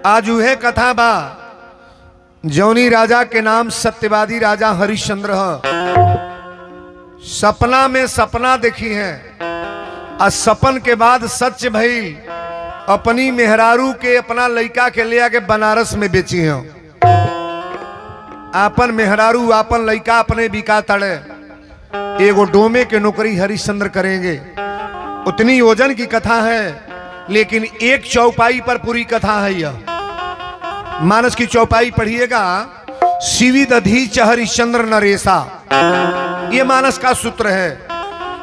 आज उहे कथा बा जौनी राजा के नाम सत्यवादी राजा हरिश्चंद्र सपना में सपना देखी है और सपन के बाद सच भइल अपनी मेहरारू के अपना लड़का के ले आके बनारस में बेची है। आपन मेहरारू आपन लड़का अपने बिका तड़े एगो डोमे के नौकरी हरिश्चंद्र करेंगे। उतनी योजन की कथा है लेकिन एक चौपाई पर पूरी कथा है। यह मानस की चौपाई पढ़िएगा। शिवी दधीच हरिश्चंद्र नरेशा, ये मानस का सूत्र है।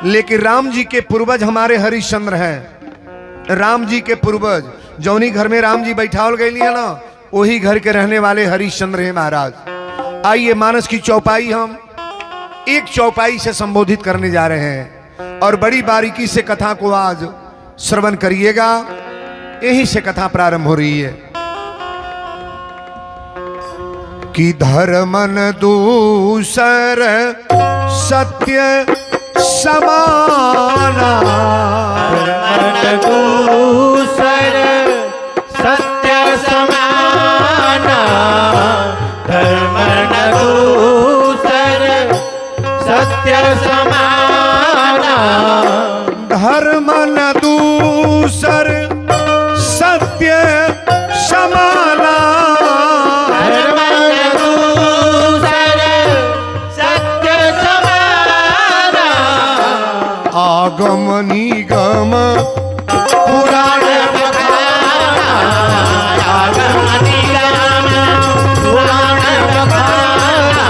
लेकिन राम जी के पूर्वज हमारे हरिश्चंद्र हैं। राम जी के पूर्वज जौनी घर में राम जी बैठावल गई है ना, वही घर के रहने वाले हरिश्चंद्र हैं महाराज। आइए मानस की चौपाई हम एक चौपाई से संबोधित करने जा रहे हैं और बड़ी बारीकी से कथा को आज श्रवण करिएगा। यही से कथा प्रारंभ हो रही है कि धर्मन दूसर सत्य समाना, धर्मन दूसर सत्य समाना, धर्मन दूसर सत्य समाना, धर्मन दूसर सत्य समाना, धर्मन दूसर सत्य समाना, आगम निगम पुराण बखाना, आगम निगम पुराण बखाना,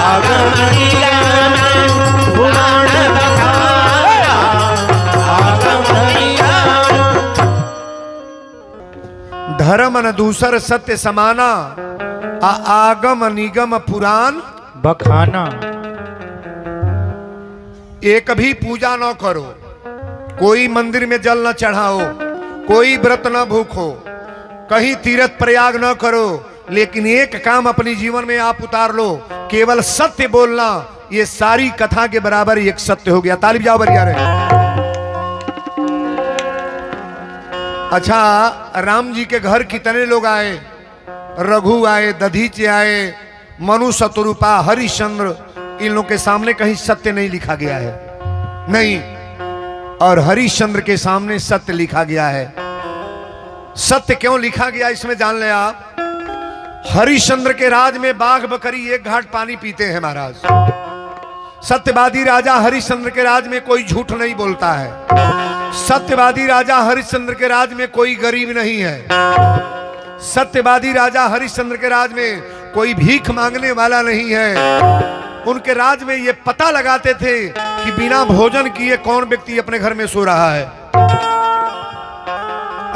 आगम निगम पुराण बखाना, आगम निगम। धर्म न दूसर सत्य समाना, आगम निगम पुराण बखाना। एक भी पूजा न करो, कोई मंदिर में जल न चढ़ाओ, कोई व्रत न भूखो, कहीं तीर्थ प्रयाग न करो, लेकिन एक काम अपनी जीवन में आप उतार लो, केवल सत्य बोलना। ये सारी कथा के बराबर एक सत्य हो गया। ताली बजाओ बरिया रे। अच्छा, राम जी के घर कितने लोग आए? रघु आए, दधीच आए, मनु शत्रुपा, हरिश्चंद्र। इन लोगों के सामने कहीं सत्य नहीं लिखा गया है, नहीं। और हरिश्चंद्र के सामने सत्य लिखा गया है। सत्य क्यों लिखा गया इसमें जान ले आप। हरिश्चंद्र के राज में बाघ बकरी एक घाट पानी पीते हैं महाराज। सत्यवादी राजा हरिश्चंद्र के राज में कोई झूठ नहीं बोलता है। सत्यवादी राजा हरिश्चंद्र के राज में कोई गरीब नहीं है। सत्यवादी राजा हरिश्चंद्र के राज में कोई भीख मांगने वाला नहीं है। उनके राज में ये पता लगाते थे कि बिना भोजन किए कौन व्यक्ति अपने घर में सो रहा है।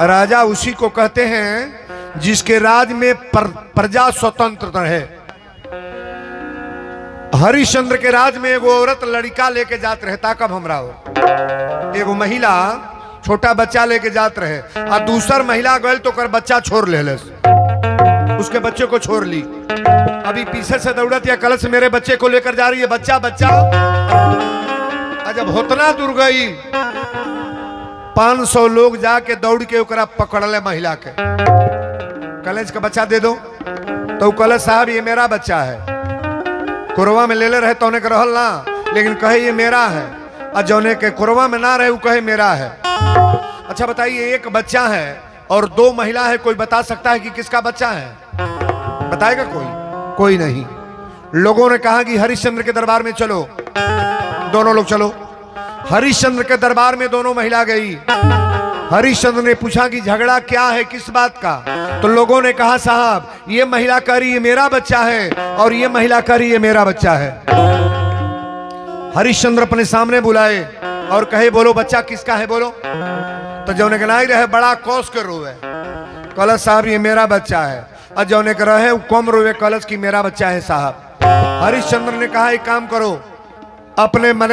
राजा उसी को कहते हैं जिसके राज में प्रजा स्वतंत्र है। हरिश्चंद्र के राज में एगो औरत लड़का लेके जात रहता, कब हमरा हो एगो महिला छोटा बच्चा लेके जात रहे और दूसर महिला गए तो कर बच्चा छोड़ ले, उसके बच्चे को छोड़ ली। अभी पीछे से दौड़त या कलश मेरे बच्चे को लेकर जा रही है, बच्चा बच्चा। जब होतना दूर गई 500 लोग जाके दौड़ के ओकरा पकड़ ले महिला के। कलेज का बच्चा दे दो तो कलेज साहब ये मेरा बच्चा है। कुरवा में ले ले रहे तो उन्हें रहल ना, लेकिन कहे ये मेरा है। और जौने के कुरवा में ना रहे वो कहे मेरा है। अच्छा बताइए, एक बच्चा है और 2 महिला है, कोई बता सकता है कि किसका बच्चा है? बताएगा कोई? कोई नहीं। लोगों ने कहा कि हरिश्चंद्र के दरबार में चलो, दोनों लोग चलो। हरिश्चंद्र के दरबार में दोनों महिला गई। हरिश्चंद्र ने पूछा कि झगड़ा क्या है, किस बात का? तो लोगों ने कहा साहब ये महिला कह रही है मेरा बच्चा है और ये महिला कह रही है मेरा बच्चा है। हरिश्चंद्र अपने सामने बुलाए और कहे बोलो बच्चा किसका है बोलो। तो जौने के नहीं रहे बड़ा कौस के रोवे, कलश साहब ये मेरा बच्चा है। और जौने के रहे कम रोवे कलश की मेरा बच्चा है साहब। हरिश्चंद्र ने कहा एक काम करो, अपने मन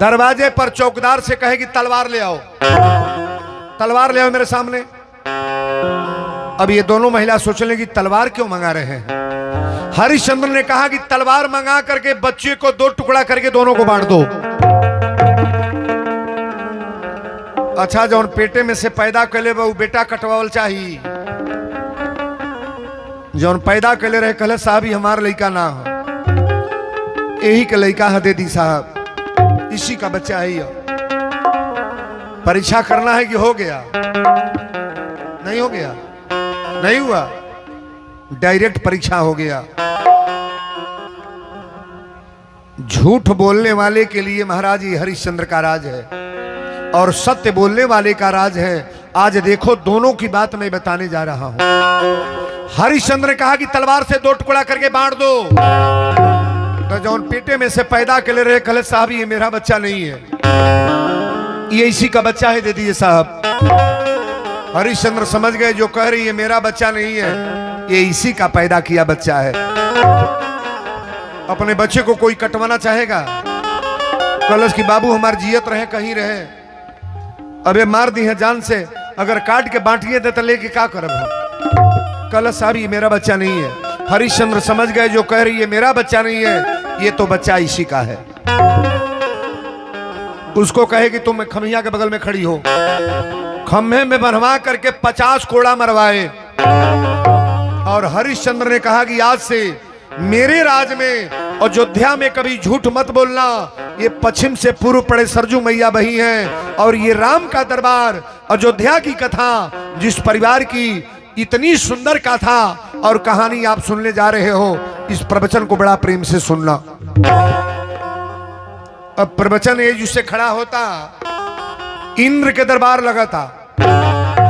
दरवाजे पर चौकीदार से कहे कि तलवार ले आओ, तलवार ले आओ मेरे सामने। अब ये दोनों महिला सोच लें कि तलवार क्यों मंगा रहे हैं। हरिश्चंद्र ने कहा कि तलवार मंगा करके बच्चे को 2 टुकड़ा करके दोनों को बांट दो। अच्छा जौन पेटे में से पैदा कैले बा उ बेटा कटवावल चाहिए। जौन पैदा कैले रहे कहले साहब हमार लड़का ना हो, यही के लड़का है दे दी साहब, इसी का बच्चा है ये। परीक्षा करना है कि हो गया? नहीं हो गया, नहीं हुआ, डायरेक्ट परीक्षा हो गया। झूठ बोलने वाले के लिए महाराज ये हरिश्चंद्र का राज है और सत्य बोलने वाले का राज है। आज देखो दोनों की बात मैं बताने जा रहा हूं। हरिश्चंद्र ने कहा कि तलवार से 2 टुकड़ा करके बांट दो, तो जौन पेटे में से पैदा के ले रहे कहले साहब ये मेरा बच्चा नहीं है, ये इसी का बच्चा है, दे दीजिए साहब। हरिश्चंद्र समझ गए जो कह रही है मेरा बच्चा नहीं है, ये इसी का पैदा किया बच्चा है। अपने बच्चे को कोई कटवाना चाहेगा? कलश की बाबू हमार जियत रहे कहीं रहे, अबे मार दी है जान से, अगर काट के बांटिए दे तो लेके क्या करब हम? कलश साहब ये मेरा बच्चा नहीं है। हरिश्चंद्र समझ गए जो कह रही है मेरा बच्चा नहीं है, ये तो बच्चा इसी का है। उसको कहे कि तुम खमिया के बगल में खड़ी हो, खम्भे में बंधवा करके 50 कोड़ा मरवाए। और हरिश्चंद्र ने कहा कि आज से मेरे राज में अयोध्या में कभी झूठ मत बोलना। ये पश्चिम से पूर्व पड़े सरजू मैया बही हैं और ये राम का दरबार, अयोध्या की कथा, जिस परिवार की इतनी सुंदर कथा और कहानी आप सुनने जा रहे हो, इस प्रवचन को बड़ा प्रेम से सुनना। अब प्रवचन ये जिससे खड़ा होता, इंद्र के दरबार लगा था।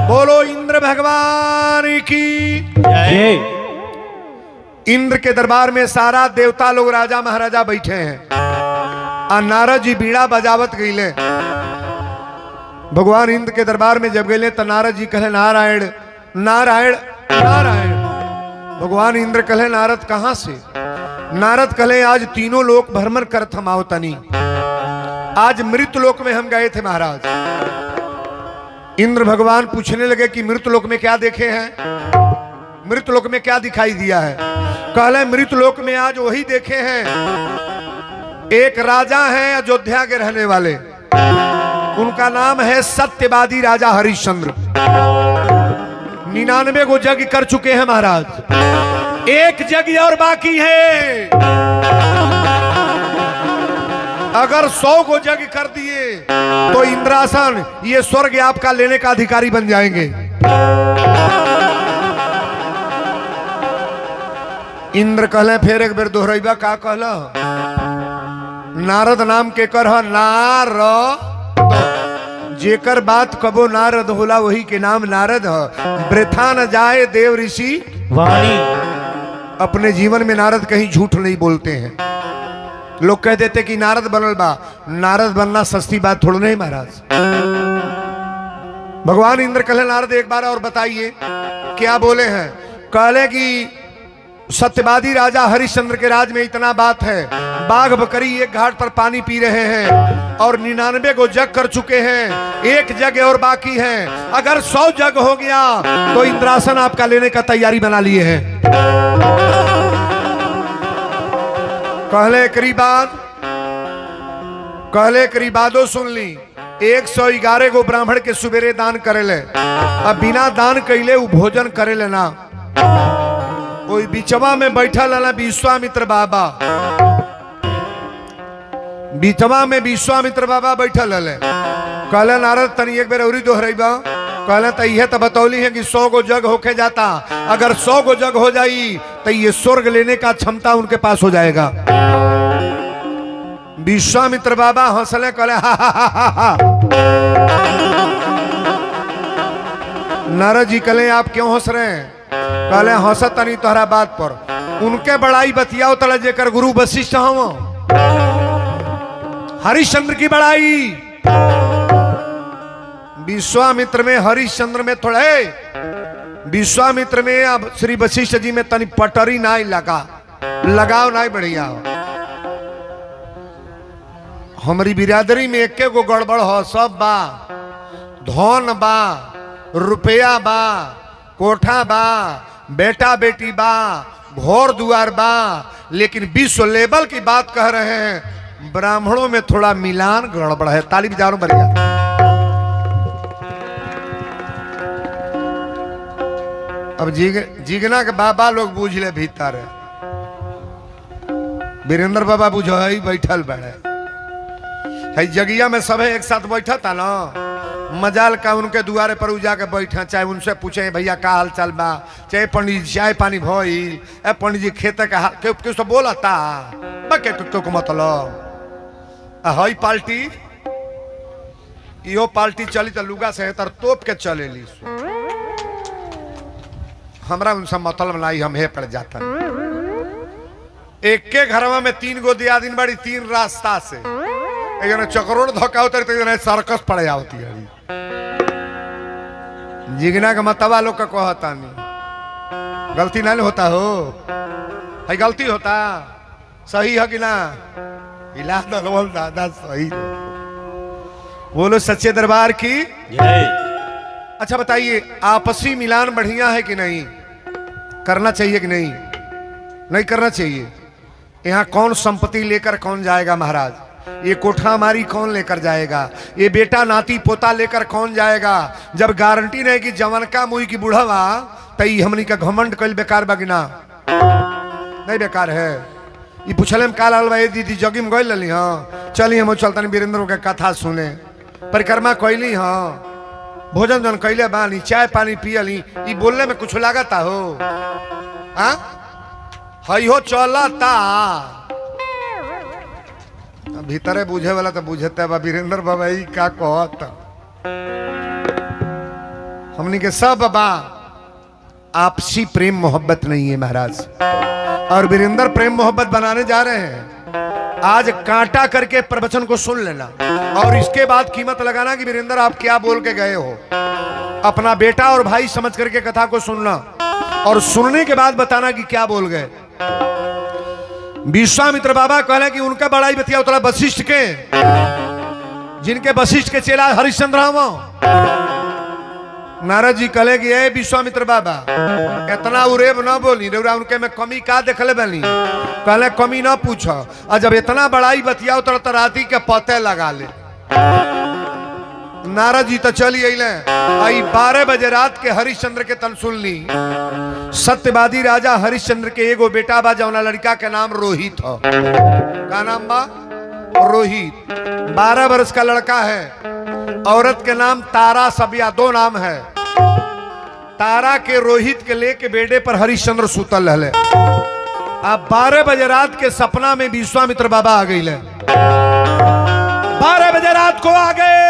बोलो इंद्र भगवान की जय। इंद्र के दरबार में सारा देवता लोग, राजा महाराजा बैठे हैं और नारद जी बीड़ा बजावत गईले। भगवान इंद्र के दरबार में जब गए तो नारद जी कहे नारायण नारायण नारायण। भगवान इंद्र कहे नारद कहां से? नारद कहे आज तीनों लोक भ्रमण करत हम आवतनी, आज मृत लोक में हम गए थे महाराज। इंद्र भगवान पूछने लगे कि मृत लोक में क्या देखे हैं, मृत लोक में क्या दिखाई दिया है? कहले मृत लोक में आज वही देखे हैं, एक राजा हैं अयोध्या के रहने वाले, उनका नाम है सत्यवादी राजा हरिश्चंद्र। 99 को यज्ञ कर चुके हैं महाराज, एक यज्ञ और बाकी है। अगर 100 को यज्ञ कर दिए तो इंद्रासन, ये स्वर्ग आपका लेने का अधिकारी बन जाएंगे। इंद्र कहले फिर एक बेर दोहराइबा का कहला? नारद नाम के कर नारद, जेकर बात कबो नारद होला वही के नाम नारद है। वृथा न जाए देव ऋषि वाणी। अपने जीवन में नारद कहीं झूठ नहीं बोलते हैं। लोग कह देते कि नारद बनल बा, नारद बनना सस्ती बात थोड़ा नहीं महाराज। भगवान इंद्र कहले नारद एक बार और बताइए क्या बोले हैं? कहले कि सत्यवादी राजा हरिश्चंद्र के राज में इतना बात है, बाघ बकरी एक घाट पर पानी पी रहे हैं और 99 को जग कर चुके हैं, एक जग और बाकी है। अगर 100 जग हो गया तो इंद्रासन आपका लेने का तैयारी बना लिए हैं। कहले करीबादो सुन ली, 111 को ब्राह्मण के सुबेरे दान करेले, अब बिना दान कैले वो भोजन करेले ना। कोई बिचवा में बैठा लाला विश्वामित्र बाबा, बिचवा में विश्वामित्र बाबा बैठा लले। कहले नारद तनी एक बेर औरी दोहराइबा। कहले तो यह तो बतौली है कि 100 को जग होके जाता, अगर 100 को जग हो जाई तो ये स्वर्ग लेने का क्षमता उनके पास हो जाएगा। विश्वामित्र बाबा हंसले, कहले हा हा हा हा हा। नारद जी कहले आप क्यों हंस रहे हैं? कहले हंसत नहीं तोहरा बात पर, उनके बड़ाई बतियाओ तला जेकर गुरु वशिष्ठ हूं। हरिश्चंद्र की बड़ाई, विश्वामित्र में हरिश्चंद्र में थोड़ा है। विश्वामित्र में अब श्री वशिष्ठ जी में तनी पटरी ना लगाओ ना बढ़िया हो। हमारी बिरादरी में एक गो गड़बड़ हो, सब बा, धन बा, रुपया बा, कोठा बा, बेटा बेटी बा, घोर दुआर बा, लेकिन विश्व लेवल की बात कह रहे हैं, ब्राह्मणों में थोड़ा मिलान गड़बड़ है। ताली बजा रहा हूं बढ़िया। अब जिगना के बाबा लोग बूझ ले भीतर वीरेंद्र बाबा बुझो है बैठल बड़े है जगिया में सब एक साथ बैठा था ना मजाल का उनके दुआरे पर जाके बैठा चाहे उनसे पूछे भैया का हाल चाल बा चाहे पंडित जी चाय पानी भइल ए पंडित जी खेत का हाल क्यों सब बोला था को मतलब हई पार्टी इहो पार्टी चली तो लुगा से तर तोप के चले ली हमरा उनसे मतलब नहीं हम हे पड़ जाता एक के घरवा में 3 गो दिया दिन बड़ी 3 रास्ता से एक चक्रोड़ धोखा होता है सर्कस पड़े होती है जिगना का मतवा लोग का कहता नहीं गलती नहीं होता हो है गलती होता सही है कि ना इला बोल दादा सही बोलो सच्चे दरबार की अच्छा बताइए आपसी मिलान बढ़िया है कि नहीं करना चाहिए कि नहीं नहीं करना चाहिए यहाँ कौन संपत्ति लेकर कौन जाएगा महाराज ये कोठा हमारी कौन लेकर जाएगा ये बेटा नाती पोता लेकर कौन जाएगा जब गारंटी नहीं कि जवन का मुई की बुढ़वा तई हमनी का घमंड कल बेकार बगिना नहीं बेकार है ये पूछले में काल भाई दीदी जगी में गई लली हाँ चली हम चलता वीरेंद्र के कथा सुने परिक्रमा कैली हाँ भोजन जन कैले बानी चाय पानी पियली ये बोलने में कुछ लागता हो हई हो चलता भीतरे बुझे वाला तो बुझते बा वीरेंद्र बाबा का कहत हमनी के सब बा आपसी प्रेम मोहब्बत नहीं है महाराज और वीरेंद्र प्रेम मोहब्बत बनाने जा रहे हैं आज कांटा करके प्रवचन को सुन लेना और इसके बाद कीमत लगाना कि वीरेंद्र आप क्या बोल के गए हो अपना बेटा और भाई समझ करके कथा को सुनना और सुनने के बाद बताना कि क्या बोल गए विश्वामित्र बाबा कहले कि उनका बड़ाई बतिया उतरा वशिष्ठ के जिनके वशिष्ठ के चेला हरिश्चंद्र नारद जी कहले कि ए विश्वामित्र बाबा इतना उरेब न बोली रउरा उनके में कमी का देखले बनी कहले कमी न पूछ और जब इतना बड़ाई बतिया उतर तो राती के पते लगा ले नारद जी तो चली अले आई 12 बजे रात के हरिश्चंद्र के तन सुन ली सत्यवादी राजा हरिश्चंद्र के एगो बेटा बा जौना लड़का के नाम रोहित हो का नाम बा रोहित 12 वर्ष का लड़का है औरत के नाम तारा सबिया 2 नाम है तारा के रोहित के लेके बेड़े पर हरिश्चंद्र सुतल रहले अब 12 बजे रात के सपना में विश्वामित्र बाबा आ गई 12 बजे रात को आ गए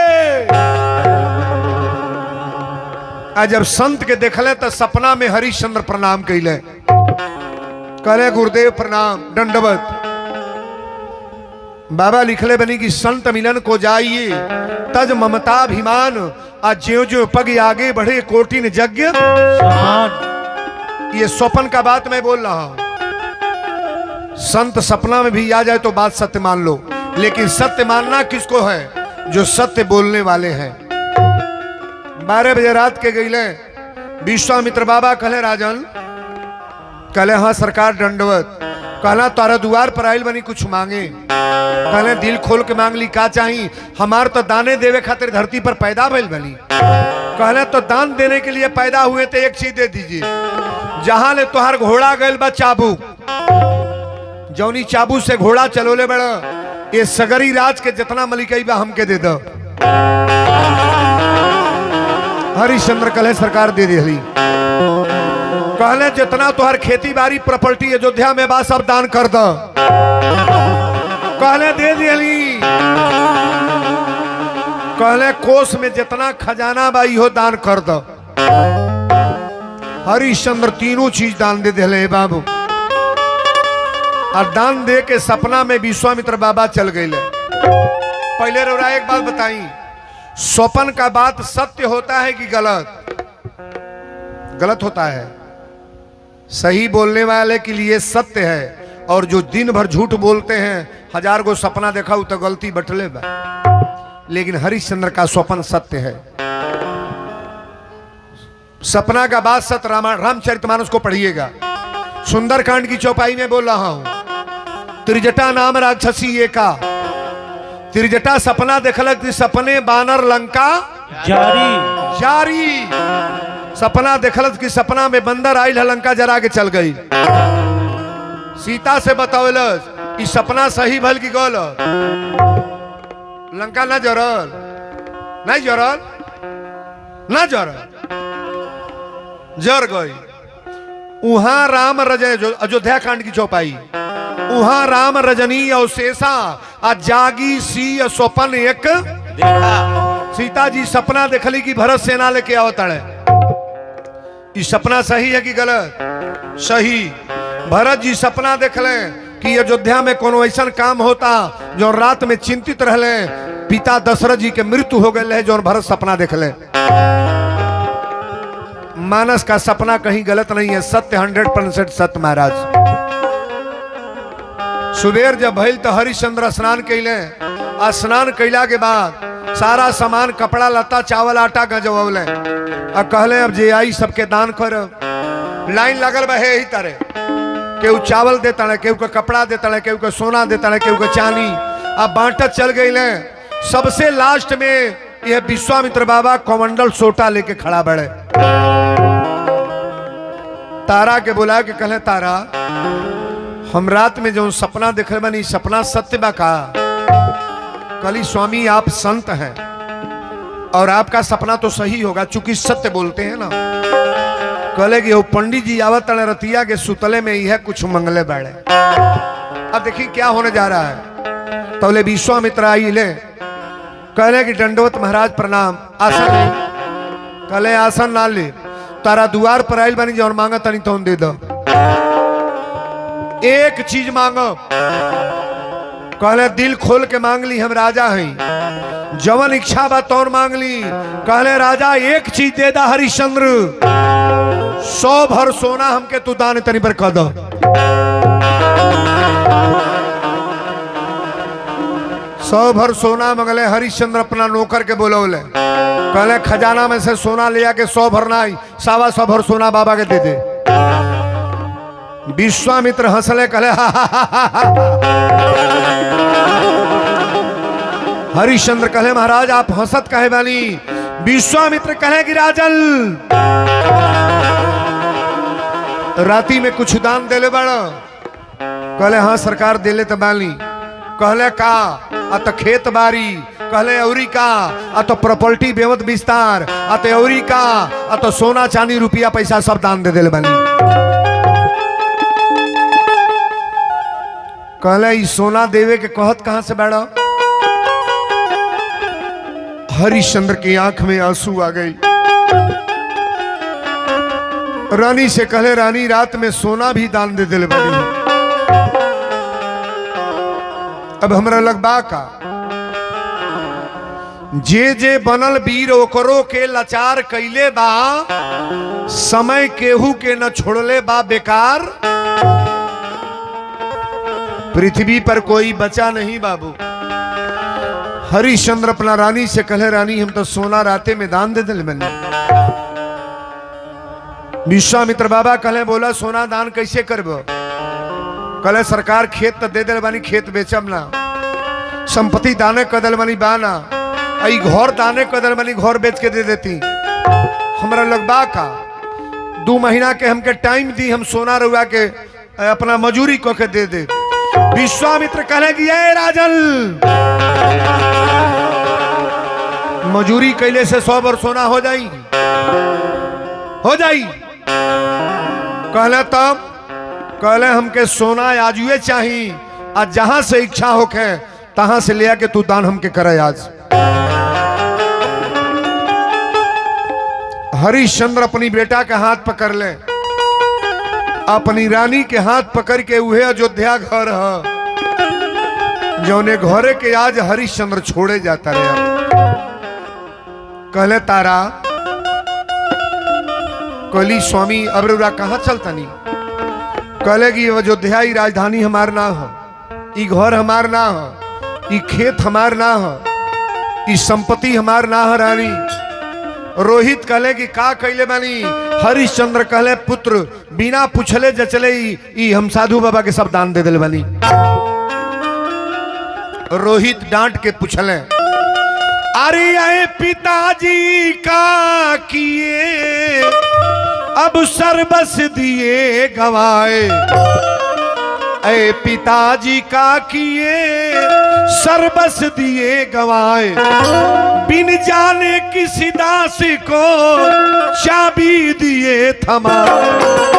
आज जब संत के देखले तो सपना में हरिश्चंद्र प्रणाम कैले करे गुरुदेव प्रणाम दंडवत बाबा लिखले बनी कि संत मिलन को जाइए तज ममताभिमान आज ज्यो ज्यो पग आगे बढ़े कोटिन यज्ञ ये स्वप्न का बात मैं बोल रहा हूं संत सपना में भी आ जाए तो बात सत्य मान लो लेकिन सत्य मानना किसको है जो सत्य बोलने वाले हैं 12 बजे रात के गईले विश्वामित्र बाबा कहले राजन कहले हाँ सरकार दंडवत कहला तारा द्वार पर आयल बनी कुछ मांगे कहले दिल खोल के मांग ली का चाहिए हमार तो दाने देवे खातिर धरती पर पैदा भइल बनी कहले तो दान देने के लिए पैदा हुए तो एक चीज दे दीजिए जहां ले तुहार घोड़ा गयल बा चाबू जौनी चाबू से घोड़ा चलोले बड़ा ये सगरी राज के जितना मलिकई बा हमके दे दो हरिश्चंद्र कहले सरकार दे दिली कहले जितना तुहार खेती बाड़ी प्रॉपर्टी अयोध्या में बा सब दान कर दो कहले दे दिली कहले कोष में जितना खजाना बा इहो दान कर दो हरिश्चंद्र तीनों चीज दान दे दिले बाबू और दान दे के सपना में विश्वामित्र बाबा चल गए पहले रोरा एक बात बताई स्वप्न का बात सत्य होता है कि गलत गलत होता है सही बोलने वाले के लिए सत्य है और जो दिन भर झूठ बोलते हैं 1000 गो सपना देखा तो गलती बटले बा लेकिन हरिश्चंद्र का स्वप्न सत्य है सपना का बात सत्य रामचरितमानस को पढ़िएगा सुंदरकांड की चौपाई में बोल रहा हूं त्रिजटा नाम राक्षसी एका त्रिजटा सपना देखलक सपने बानर लंका जारी जारी सपना देखलत कि सपना में बंदर आइल है, लंका जरा के चल गई। सीता से बतावलस कि सपना सही भल की गलत। लंका ना जरल, नहीं जरल, ना जरल, जर गई। वहां राम रजय, जो अयोध्या कांड की चौपाई, वहां राम रजनी और शेषा आ जागी सी स्वपन एक देखा। सीता जी सपना देखली कि भरत सेना लेके आवत है। ये सपना सही है कि गलत? सही। भरत जी सपना देखले कि अयोध्या में कोनो ऐसा काम होता जो रात में चिंतित रहले, पिता दशरथ जी के मृत्यु हो गए, जो भरत सपना देखले। मानस का सपना कहीं गलत नहीं है, सत्य 100% सत्य महाराज। सुबेर जब भइल तो हरिश्चंद्र स्नान कैले। स्नान कैला के बाद सारा सामान, कपड़ा लता, चावल आटा गजवले और कहले अब जे आई सबके दान कर। लाइन लगल बा ही तरह, केहू चावल देता है, केहू के कपड़ा देता है, केहू के सोना देता है, केहू के चांदी। अब बांटत चल गई। सबसे लास्ट में यह विश्वामित्र बाबा कमंडल सोटा लेके खड़ा बड़े। तारा के बुला के कहले, तारा हम रात में जो सपना देख रहे बनी, सपना सत्य बा का? कली स्वामी आप संत हैं और आपका सपना तो सही होगा, चूंकि सत्य बोलते हैं ना। कहले कि वो पंडित जी आवत रतिया के सुतले में यह कुछ मंगले बैठे। अब देखिए क्या होने जा रहा है। तो ले विश्वामित्र आई ले, कहले कि दंडवत महाराज प्रणाम, आसन ले। कहले आसन ना ले, तारा द्वार पर आयल बनी, जो मांगा तनी तो दे दो। एक चीज मांगो। कहले दिल खोल के मांग ली, हम राजा हैं, जवन इच्छा बा तौर मांग ली। कहले राजा एक चीज दे दा हरिश्चंद्र, 100 भर सोना हमके तू दान तनी पर कह दो। 100 भर सोना मंगले। हरिश्चंद्र अपना नौकर के बोलौले, कहले खजाना में से सोना ले आके 100 भर ना, 125 भर सोना बाबा के दे दे। विश्वामित्र हंसले, कहले हरिश्चंद्र कहले महाराज आप हंसत कहे बानी? विश्वामित्र कहे कि राजल राती में कुछ दान देले बड़ा? कहले हाँ सरकार देले तो बानी। कहले का? अत खेत बारी। कहले औरी का? अत प्रॉपर्टी बेवत विस्तार। अत औरी का? अत सोना चांदी रुपया पैसा सब दान दे देले बानी। कहले ई सोना देवे के कहत कहां से बैठा? हरिश्चंद्र की आंख में आंसू आ गई। रानी से कहले रानी रात में सोना भी दान दे दिल बनी, अब हमरा लगबा का? जे जे बनल वीर ओकरो के लाचार कैले बा, समय केहू के न छोड़ले बा बेकार। पृथ्वी पर कोई बचा नहीं बाबू। हरिश्चंद्र अपना रानी से कहले रानी हम तो सोना राते में दान दे दिल बनी। विश्वामित्र बाबा कहले बोला सोना दान कैसे करबो? कहले सरकार खेत तो दे दिल बनी, खेत बेचब ना। संपत्ति दाने कदल बनी बाना, आई घर दाने कदल बनी, घर बेच के दे देती। हमरा लगबा का? 2 महीना के हमके टाइम दी, हम सोना रुआ के अपना मजूरी को के दे दे। विश्वामित्र कहले कि ये राजल मजूरी कैले से 100 भर सोना हो जाई, हो जाई। कहले तब? कहले हमके सोना आजुए चाहिए, आज जहां से इच्छा होके तहां से ले आके तू दान हमके करे आज। हरिश्चंद्र अपनी बेटा के हाथ पकड़ ले, अपनी रानी के हाथ पकड़ के उहे अयोध्या घर है जौने घरे के आज हरिश्चंद्र छोड़े जाता रहे। कहले तारा, कहली स्वामी अब रुरा कहाँ चलता नहीं? कहले कि अयोध्या ही राजधानी हमार ना हो, ई घर हमार ना हो, ई खेत हमार ना हो, ई संपत्ति हमार ना हो रानी। रोहित कहले कि का कैले बानी? हरिश्चंद्र कहले पुत्र बिना पूछले जचले ई हम साधु बाबा के सब दान दे दिल बानी। रोहित डांट के पूछले, अरे आए पिताजी का किए अब सर्वस दिए गवाए, ऐ पिताजी का किए सर्वस दिए गवाए, बिन जाने किसी दास को चाबी दिए थमाए।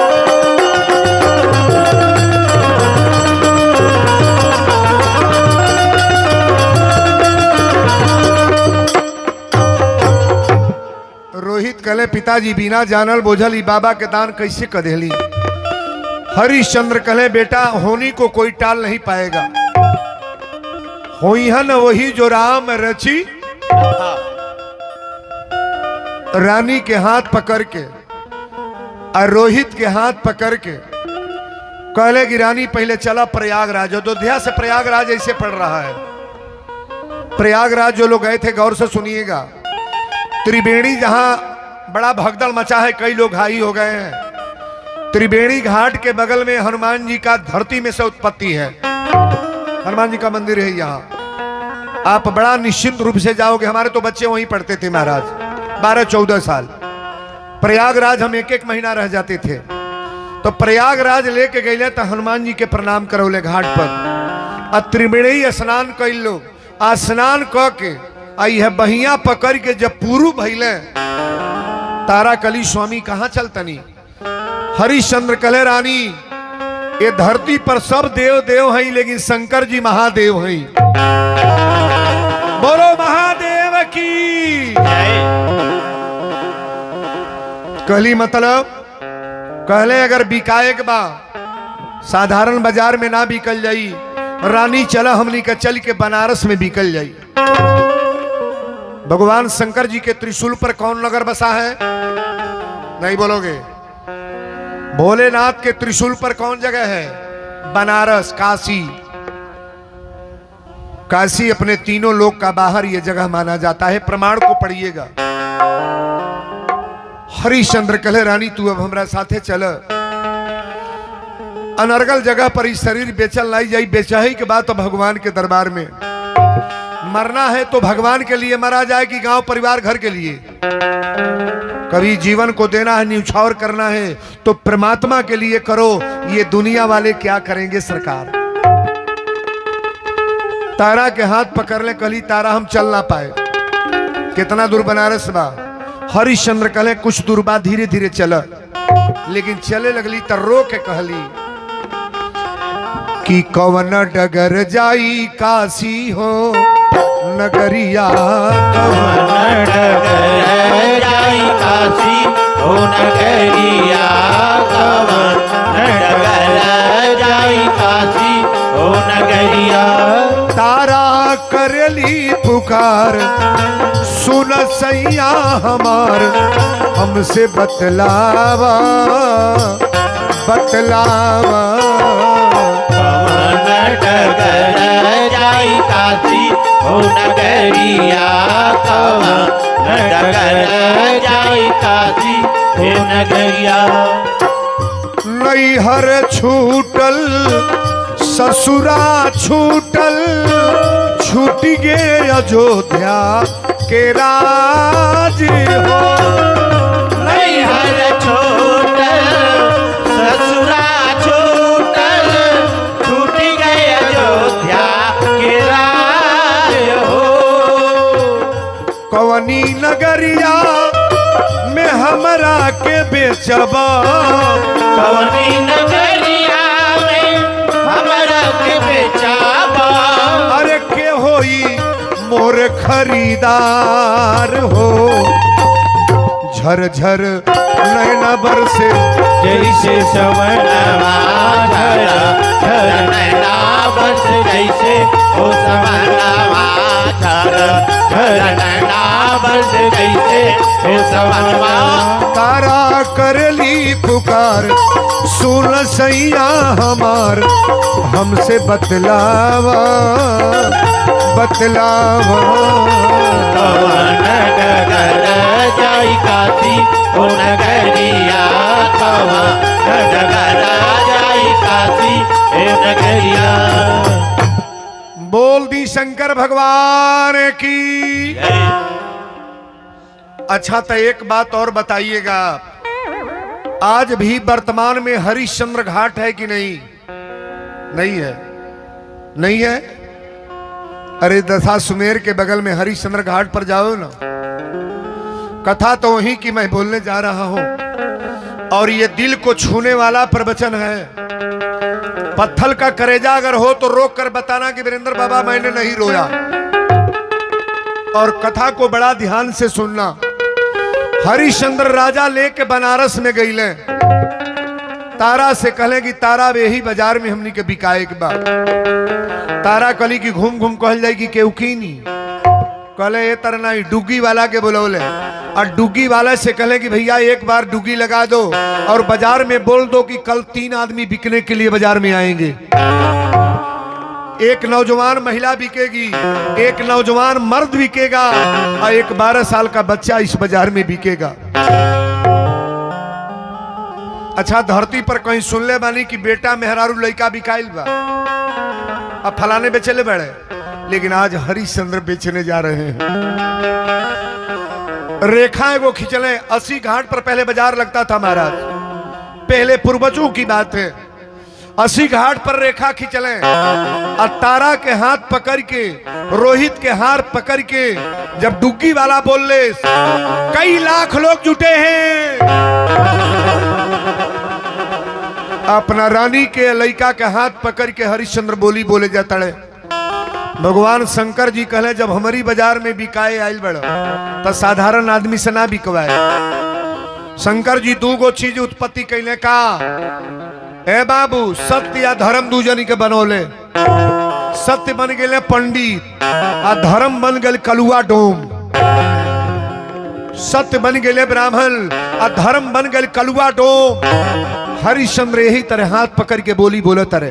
रोहित कहले पिताजी बिना जानल बोझल ई बाबा के दान कैसे कदेली। हरिश्चंद्र कहले बेटा होनी को कोई टाल नहीं पाएगा, होई हन वही जो राम रची। रानी के हाथ पकड़ के और रोहित के हाथ पकड़ के कहले कि रानी पहले चला प्रयागराज। अयोध्या से प्रयागराज ऐसे पड़ रहा है। प्रयागराज जो लोग गए थे गौर से सुनिएगा, त्रिवेणी जहां बड़ा भगदड़ मचा है, कई लोग घायल हो गए हैं। त्रिवेणी घाट के बगल में हनुमान जी का धरती में से उत्पत्ति है, हनुमान जी का मंदिर है यहाँ। आप बड़ा निश्चिंत रूप से जाओगे। हमारे तो बच्चे वहीं पढ़ते थे महाराज, 12-14 साल। प्रयागराज हम 1-1 महीना रह जाते थे। तो प्रयागराज लेके गए तो हनुमान जी के प्रणाम करौले घाट पर, और त्रिवेणी स्नान कैल लोग। स्नान क के आई है बहिया पकड़ के जब पूरू भैले तारा कली स्वामी कहाँ चलतनी। हरिश्चंद्र कहले रानी ये धरती पर सब देव देव हैं, लेकिन शंकर जी महादेव हैं। बोलो महादेव की। कहली मतलब कहले अगर बिकाए के बा साधारण बाजार में ना बिकल जाई, रानी चला हमनी का चल के बनारस में बिकल जाई। भगवान शंकर जी के त्रिशूल पर कौन नगर बसा है? नहीं बोलोगे? भोलेनाथ के त्रिशूल पर कौन जगह है? बनारस, काशी। काशी अपने तीनों लोक का बाहर यह जगह माना जाता है, प्रमाण को पढ़िएगा। हरिश्चंद्र कहले रानी तू अब हमरा साथे चल। अनर्गल जगह पर ही शरीर बेचल लाई जाई, बेचाही के बाद तो भगवान के दरबार में। मरना है तो भगवान के लिए मरा जाए कि गांव परिवार घर के लिए? कभी जीवन को देना है, न्यौछावर करना है तो परमात्मा के लिए करो। ये दुनिया वाले क्या करेंगे सरकार। तारा के हाथ पकड़ ले, कहली तारा हम चल ना पाए। कितना दूर बनारस बा? हरिश्चंद्र कहले कुछ दूर बा, धीरे धीरे चल। लेकिन चले लगली तो रो के कहली कि कवन डगर जाई काशी हो नगरिया, कवन डगर जाई काशी हो नगरिया, कवन डगर जाई काशी हो नगरिया। तारा करली पुकार सुन सैया हमार, हमसे बतलावा बतलावा। कवन डगर जाई काशी हो नगरिया, कवन डगर जाई काशी हो नगरिया। नैहर छूटल ससुरा छूटल, छूट गे अयोध्या के राज हो। नैहर छूटल ससुरा छूटल, छूट गए अयोध्या के राज हो। कवनी नगरिया में हमरा के बेचबा, कवनी नगरिया में हमरा के बेचाबा। अरे के होई मोर खरीदार हो। झरझर नैना बरसे जैसे सवनवा झरा झर नैना बरस, जैसे ओ सवनवा झरा झर नैना बरस, जैसे ओ सवनवा। तारा करली पुकार सुन सैया हमार, हमसे बतलावा बतलावा। कवन डगर जाई काशी हो नगरिया, कवन डगर जाई काशी हो नगरिया। बोल दी शंकर भगवान की। अच्छा तो एक बात और बताइएगा, आज भी वर्तमान में हरिश्चंद्र घाट है कि नहीं? नहीं है, नहीं है। अरे दशा सुमेर के बगल में हरिश्चंद्र घाट पर जाओ ना। कथा तो वही की मैं बोलने जा रहा हूं, और ये दिल को छूने वाला प्रवचन है। पत्थर का करेजा अगर हो तो रोक कर बताना कि वीरेंद्र बाबा मैंने नहीं रोया। और कथा को बड़ा ध्यान से सुनना। हरिश्चंद्र राजा लेके बनारस में गईले, तारा से कहले कि तारा यही बाजार में हमनी के बिकाए के बाद। तारा कली की घूम घूम कहल जाए कि केहू की नहीं, कहले ये तरह नहीं, डुग्गी वाला के बुलौले। और डुग्गी वाला से कहले कि भैया एक बार डुग्गी लगा दो और बाजार में बोल दो कि कल 3 आदमी बिकने के लिए बाजार में आएंगे। एक नौजवान महिला बिकेगी, एक नौजवान मर्द बिकेगा, और एक 12 साल का बच्चा इस बाजार में बिकेगा। अच्छा, धरती पर कहीं सुन ले बानी कि बेटा मेहरारू लड़का बिकाइल बा, अब फलाने बेचले बड़े, लेकिन आज हरिश्चंद्र बेचने जा रहे हैं। रेखा एगो खिंचले 80 घाट पर पहले बाजार लगता था महाराज, पहले पूर्वजों की बात है। 80 घाट पर रेखा खिंचले और तारा के हाथ पकड़ के, रोहित के हाथ पकड़ के जब डुग्गी वाला बोले, कई लाख लोग जुटे हैं। अपना रानी के लड़का के हाथ पकड़ के हरिश्चंद्र बोली बोले जाता है। भगवान शंकर जी कहले जब हमारी बाजार में बिकाए आयल बड़ा तो साधारण आदमी से ना बिकवाए। शंकर जी 2 गो चीज उत्पत्ति कैले का, ए बाबू, सत्य या धर्म दूजनी के बनौले। सत्य बन गए पंडित और धर्म बन गए कलुआ डोम। सत्य बन गए ब्राह्मण और धर्म बन गए कलुआ डोम। हरिश्चंद्र यही तरह हाथ पकड़ के बोली बोले तरह,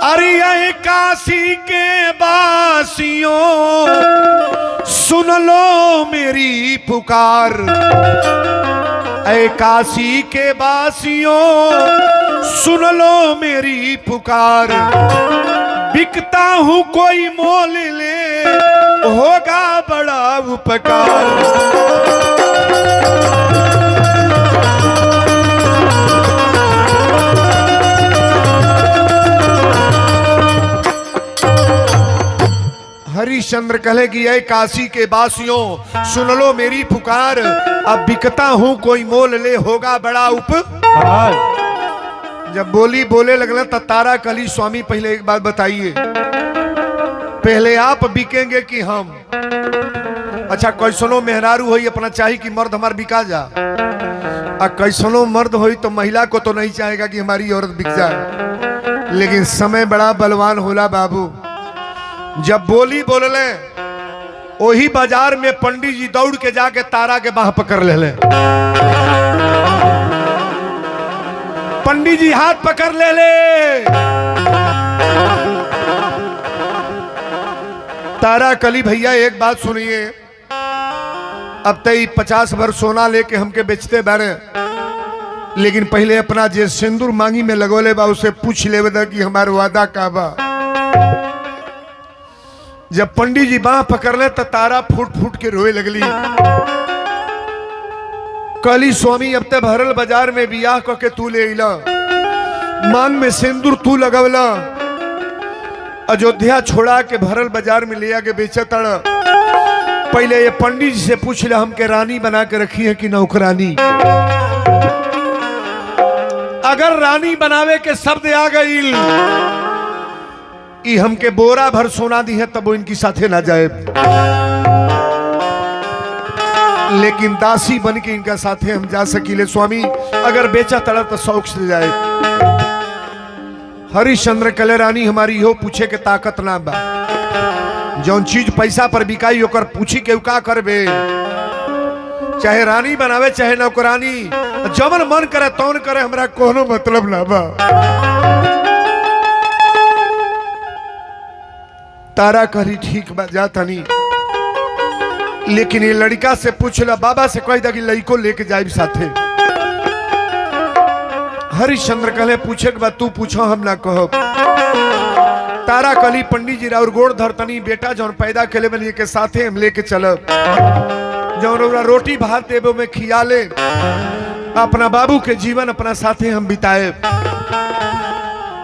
अरे ये काशी के बासियों सुन लो मेरी पुकार। ऐ काशी के बासियों सुन लो मेरी पुकार। बिकता हूँ कोई मोल ले होगा बड़ा उपकार। हरिश्चंद्र कहले कि ये काशी के बासियों सुन लो मेरी पुकार। अब बिकता हूँ कोई मोल ले होगा बड़ा उपकार। जब बोली बोले लगना तो तारा कली, स्वामी पहले एक बात बताइए, पहले आप बिकेंगे कि हम? अच्छा, कैसनो मेहरारू होई अपना चाही कि मर्द हमार बिका जा, और कैसनो मर्द होई तो महिला को तो नहीं चाहेगा कि हमारी औरत बिक जाए। लेकिन समय बड़ा बलवान होला बाबू। जब बोली बोलले वही बाजार में पंडित जी दौड़ के जाके तारा के बाह पकड़ ले। पंडित जी हाथ पकड़ ले। तारा कली, भैया एक बात सुनिए, अब तई 50 भर सोना लेके हमके बेचते बारे, लेकिन पहले अपना जे सिंदूर मांगी में लगोले बा उसे पूछ ले कि हमारा वादा का बा। जब पंडित जी बाह पकड़ले तो तारा फूट फूट के रोए लगली। कली, स्वामी अब ते भरल बाजार में बियाह करके तू ले अला, मांग में सिंदूर तू लगवला, अयोध्या छोड़ा के भरल बाजार में ले आके बेचा तड़। पहले ये पंडित जी से पूछ ले हमके रानी बना के रखी है कि नौकरानी। अगर रानी बनावे के शब्द आ गई, हमके बोरा भर सोना दी है तब वो इनकी साथे ना जाए, लेकिन दासी बन के इनका साथे हम जा सकीले। स्वामी अगर बेचा तड़ा तो शौक से जाए। हरिश्चंद्र कले, रानी हमारी हो पूछे के ताकत ना बा। जौन चीज पैसा पर बिकाई ओकर पूछी के का करबे, चाहे रानी बनावे चाहे नौकरानी, जमन मन करे तौन करे, हमरा कोनो मतलब ना बा। तारा करी ठीक बा, जा तनी, लेकिन ये लड़का से पूछला, बाबा से कह दा कि लड़को लेके जाए साथे। हरिश्चंद्र कहले पूछे के बाद तू पूछो, हम ना कहब। तारा कली, पंडित जी और गोड़ धरतनी, बेटा जौन पैदा केले बनिए के साथे हम लेके चलब, जौन रोटी भात देबो में खिया ले, अपना बाबू के जीवन अपना साथे हम बिताए।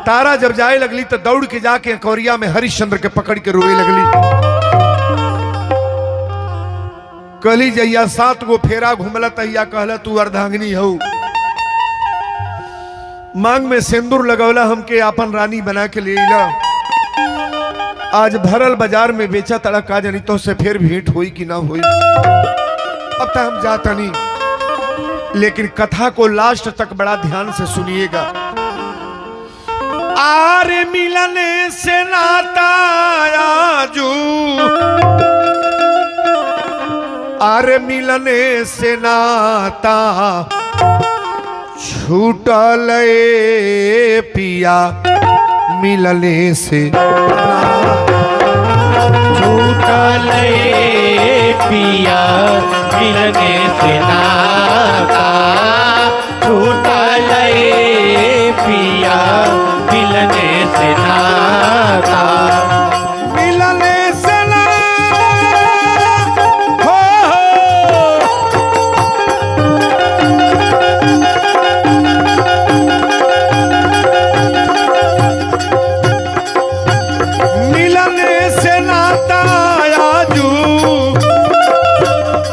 तारा जब जाए लगली तो दौड़ के जाके अकौरिया में हरिश्चंद्र के पकड़ के रोए लगली। कहली जैया 7 गो फेरा घूमला तहिया कहला तू अर्धांगिनी हो। मांग में सिंदूर लगौला हमके आपन रानी बना के ले ला। आज भरल बाजार में बेचा तड़ा का जानी तो से फिर भेंट हुई कि ना हुई। अब तक हम जाता नहीं, लेकिन कथा को लास्ट तक बड़ा ध्यान से सुनिएगा। आरे मिलने से नाता आजू, आरे मिलने से नाता छूटल पिया, मिलने से छूटल पिया, मिलने से नाता छूटल पिया, मिलने से नाता। मिलने से ना हो, मिलने से नाता आजू,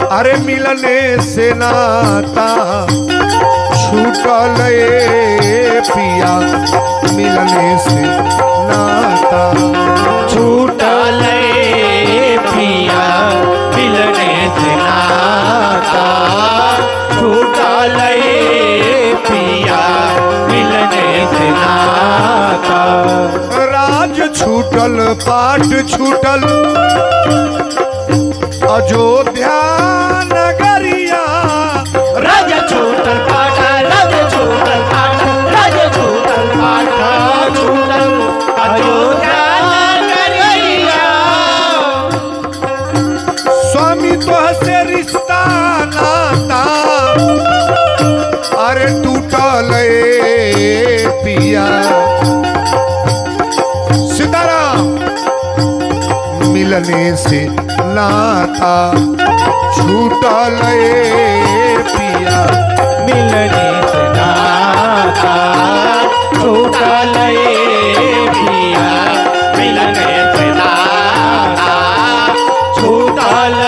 अरे मिलने से नाता छूटल पिया, मिलने से नाता छूटल पिया, मिलने से नाता छूटल पिया, मिलने से नाता। राज छूटल पाट छूटल अयोध्या नगरिया, राज छूटल पाटा, राज छूटल पाटा, राज छूटल पाटा छूटल अयोध्या नगरिया। स्वामी तो से रिश्ता नाता, अरे टूटल पिया। सीताराम मिलने से नाता छूटल पिया, मिलने से नाता छूटल पिया, मिलने से नाता छूटल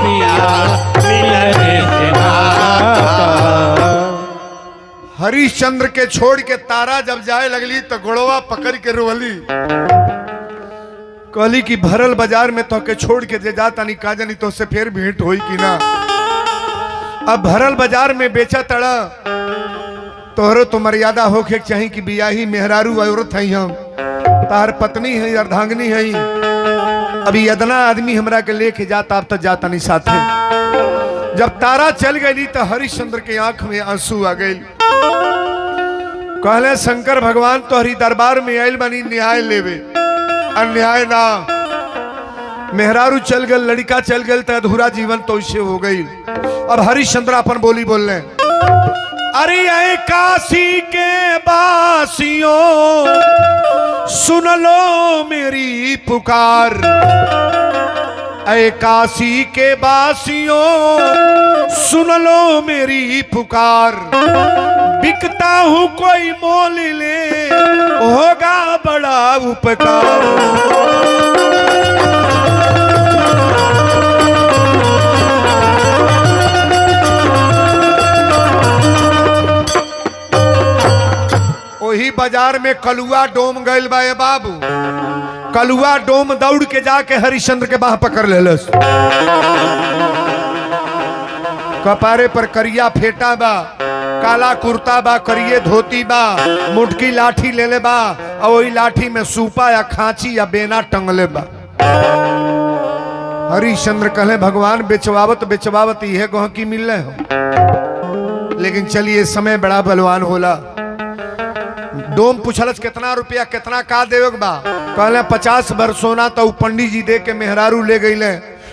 पिया, मिलने से नाता। हरिश्चंद्र के छोड़ के तारा जब जाए लगली तो गोड़वा पकड़ के रोली। कहली कि भरल बाजार में तो के छोड़ के जे जाता नहीं का जानी तो से फिर भेंट होई कि ना। अब भरल बाजार में बेचा तड़ा तोहरो तो मर्यादा होके चाहिए कि बियाही मेहरारू औरत है, हम तार पत्नी है, अर्धांगिनी है। अभी यदना आदमी हमरा के लेके जाता अब तो जाता नहीं साथे। जब तारा चल गई तो हरिश्चंद्र के आंख में आंसू आ गए। कहले शंकर भगवान तो हरि दरबार में आयल बनी न्याय लेवे, अन्याय ना। मेहरारू चल गए, लड़का चल गए तो अधूरा जीवन तो इससे हो गई। अब हरिश्चंद्र अपन बोली बोल रहे, अरे ऐ काशी के बासियों सुन लो मेरी पुकार, ऐ काशी के बासियों सुन लो मेरी पुकार। बिकता हूँ कोई मोल ले होगा बड़ा उपकार। वही बाजार में कलुआ डोम गइल बा बाबू। कलुआ डोम दौड़ के जाके हरिश्चंद्र के बाह पकड़ लेलस। कपारे पर करिया फेटा बा, काला कुर्ता बा, करिए धोती बा, मुटकी लाठी ले ले बा और वही लाठी में सूपा या खांची या बेना टंगले बा। हरिश्चंद्र कहले भगवान बेचवावत बेचवावत यह गह की मिल रहे हो, लेकिन चलिए समय बड़ा बलवान होला। डोम पूछलस कितना रुपया कितना का देवे बा। कहले 50 भर सोना। तो पंडित जी दे के मेहरारू ले गईले।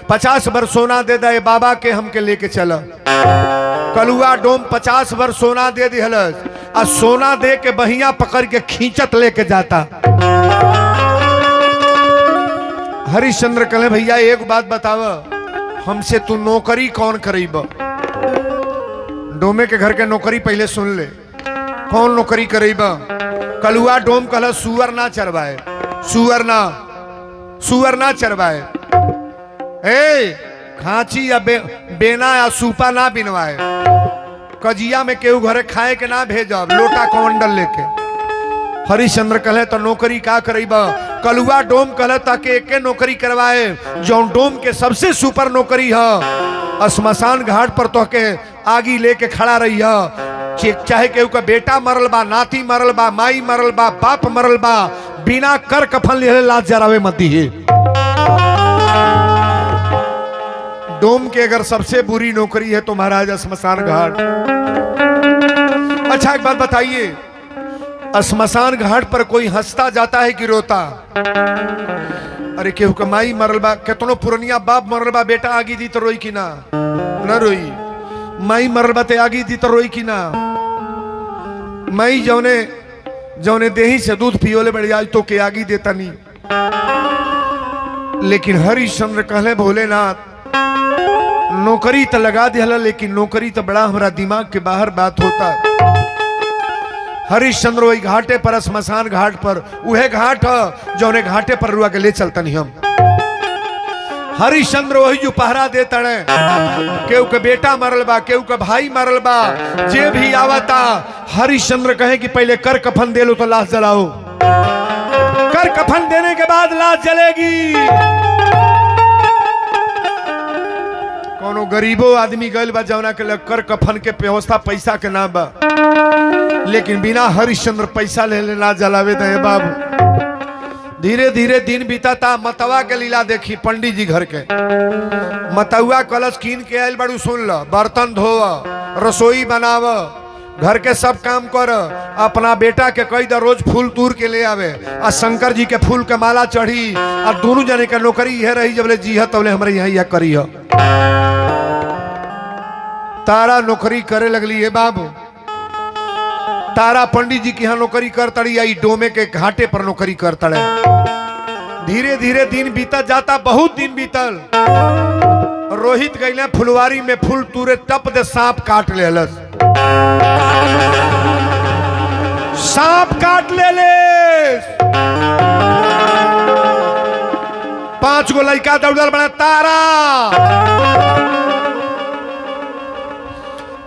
50 भर सोना दे दे बाबा के हमके लेके चल। कलुआ डोम 50 भर सोना दे दिहलस आ सोना दे के बहिया पकड़ के खींचत लेके जाता। हरिश्चंद्र कहले भैया एक बात बताव, हमसे तू नौकरी कौन करीब? डोमे के घर के नौकरी पहले सुन ले। कौन नौकरी करेबा? कलुआ डोम कहला सुअर ना चरवाए, सुअर ना चरवाए। खांची या बेना या सूपा ना बिनवाए। कजिया में केहू घरे खाए के ना भेजब, लोटा कमंडल लेके। हरिश्चंद्र कहले तो नौकरी का करेबा? कलुआ डोम कहले ताकि एके नौकरी करवाए जौन डोम के सबसे सुपर नौकरी है। श्मशान घाट पर तो के आगी लेके खड़ा रही है। चाहे केहू का बेटा मरल बा, नाती मरल बा, माई मरल बा, बाप मरल बा, बिना कर कफन ले लाश जरावे मत दिए। डोम के अगर सबसे बुरी नौकरी है तो महाराज श्मशान घाट। अच्छा एक बात बताइए, श्मशान घाट पर कोई हंसता जाता है कि रोता? अरे केहू का माई मरल बा, कितनो पुरनिया बाप मरल बा, बेटा आगी दी तो रोई कि ना? न रोई। माई मरल बा ते आगी दी तो रोई कि ना? माई जौने जौने देही से दूध पियोले बड़ी आज तो के आगी देता नहीं। लेकिन हरिश्चंद्र कहले भोलेनाथ नौकरी तो लगा दिया, लेकिन नौकरी तो बड़ा हमारा दिमाग के बाहर बात होता। हरिश्चंद्र वही घाटे पर, श्मशान घाट पर, उहे घाट है जौने घाटे पर रुआ के ले चलतन हम। हरिश्चंद्र वही जो पहरा देता है। केहू के बेटा मरल बा, केहू के भाई मरल बा, जे भी आवता हरिश्चंद्र कहे कि पहले कर कफन दे लो तो लाश जलाओ। कर कफन देने के बाद लाश जलेगी। कोनो गरीबो आदमी गल बा जौना के लग कर कफन के व्यवस्था पैसा के ना बा, लेकिन बिना हरिश्चंद्र पैसा ले लेना जलावे दे बाबू। धीरे धीरे दिन बीता। मतवा के लीला देखी पंडित जी घर के। मतुआ कलश कीन के आयल बड़ू, सुन ल, बर्तन धोव, रसोई बनाव, घर के सब काम कर। अपना बेटा के कई दर रोज फूल तूर के ले आवे, आ शंकर जी के फूल के माला चढ़ी, और दोनों जने के नौकरी यह रही जबले जी है तबले हमारे यहाँ यह करी है। तारा नौकरी करे लगली है बाबू। तारा पंडित जी की यहाँ नौकरी कर तड़ी, आई डोमे के घाटे पर नौकरी कर तड़े। धीरे धीरे दिन बीता जाता, बहुत दिन बीतल। रोहित गईले फुलवारी में फूल तूरे, टप दे सांप काट ले। सांप काट ले। 5 गो लड़का दौड़ल बना। तारा,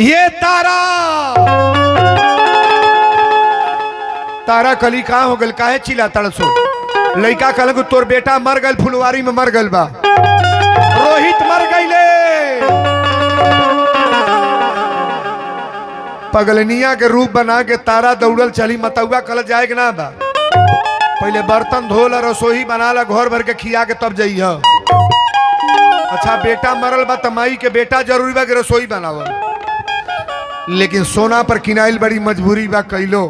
ये तारा तारा कली कहा हो गल? काहे चिल्ला तड़सो? लड़का कहल तोर बेटा मर गल, फुलवारी में मर गल बा। रोहित मर गईले। पगलनिया के रूप बना के तारा दौड़ल चली। मतुआ कल जाए ना बा, पहले बर्तन धो ला, रसोई बना ला, घर भर के खिया के तब जाइए। अच्छा बेटा मरल बा त माई के बेटा जरूरी बा के रसोई बनावल, लेकिन सोना पर किनाइल बड़ी मजबूरी बा। कैलो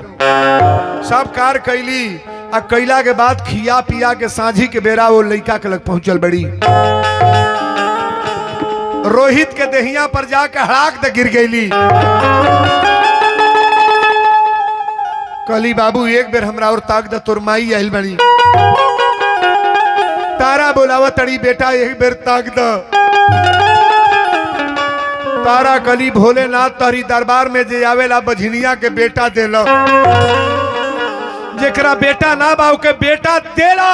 सब कार कैली, आ कैला के बाद खिया पिया के सांझी के बेरा वो लड़का के लग पहुंचल बड़ी। रोहित के देहिया पर जाके हड़ाक दे गिर गईली। कहली बाबू एक बेर हमरा और ताक द, तोर माई आइल बड़ी। तारा बोलावा तड़ी, बेटा एक बेर ताक द। तारा कली भोलेनाथ तारी दरबार में जे आवेला बझनिया के बेटा देला, जेकरा बेटा ना बाऊ के बेटा देला।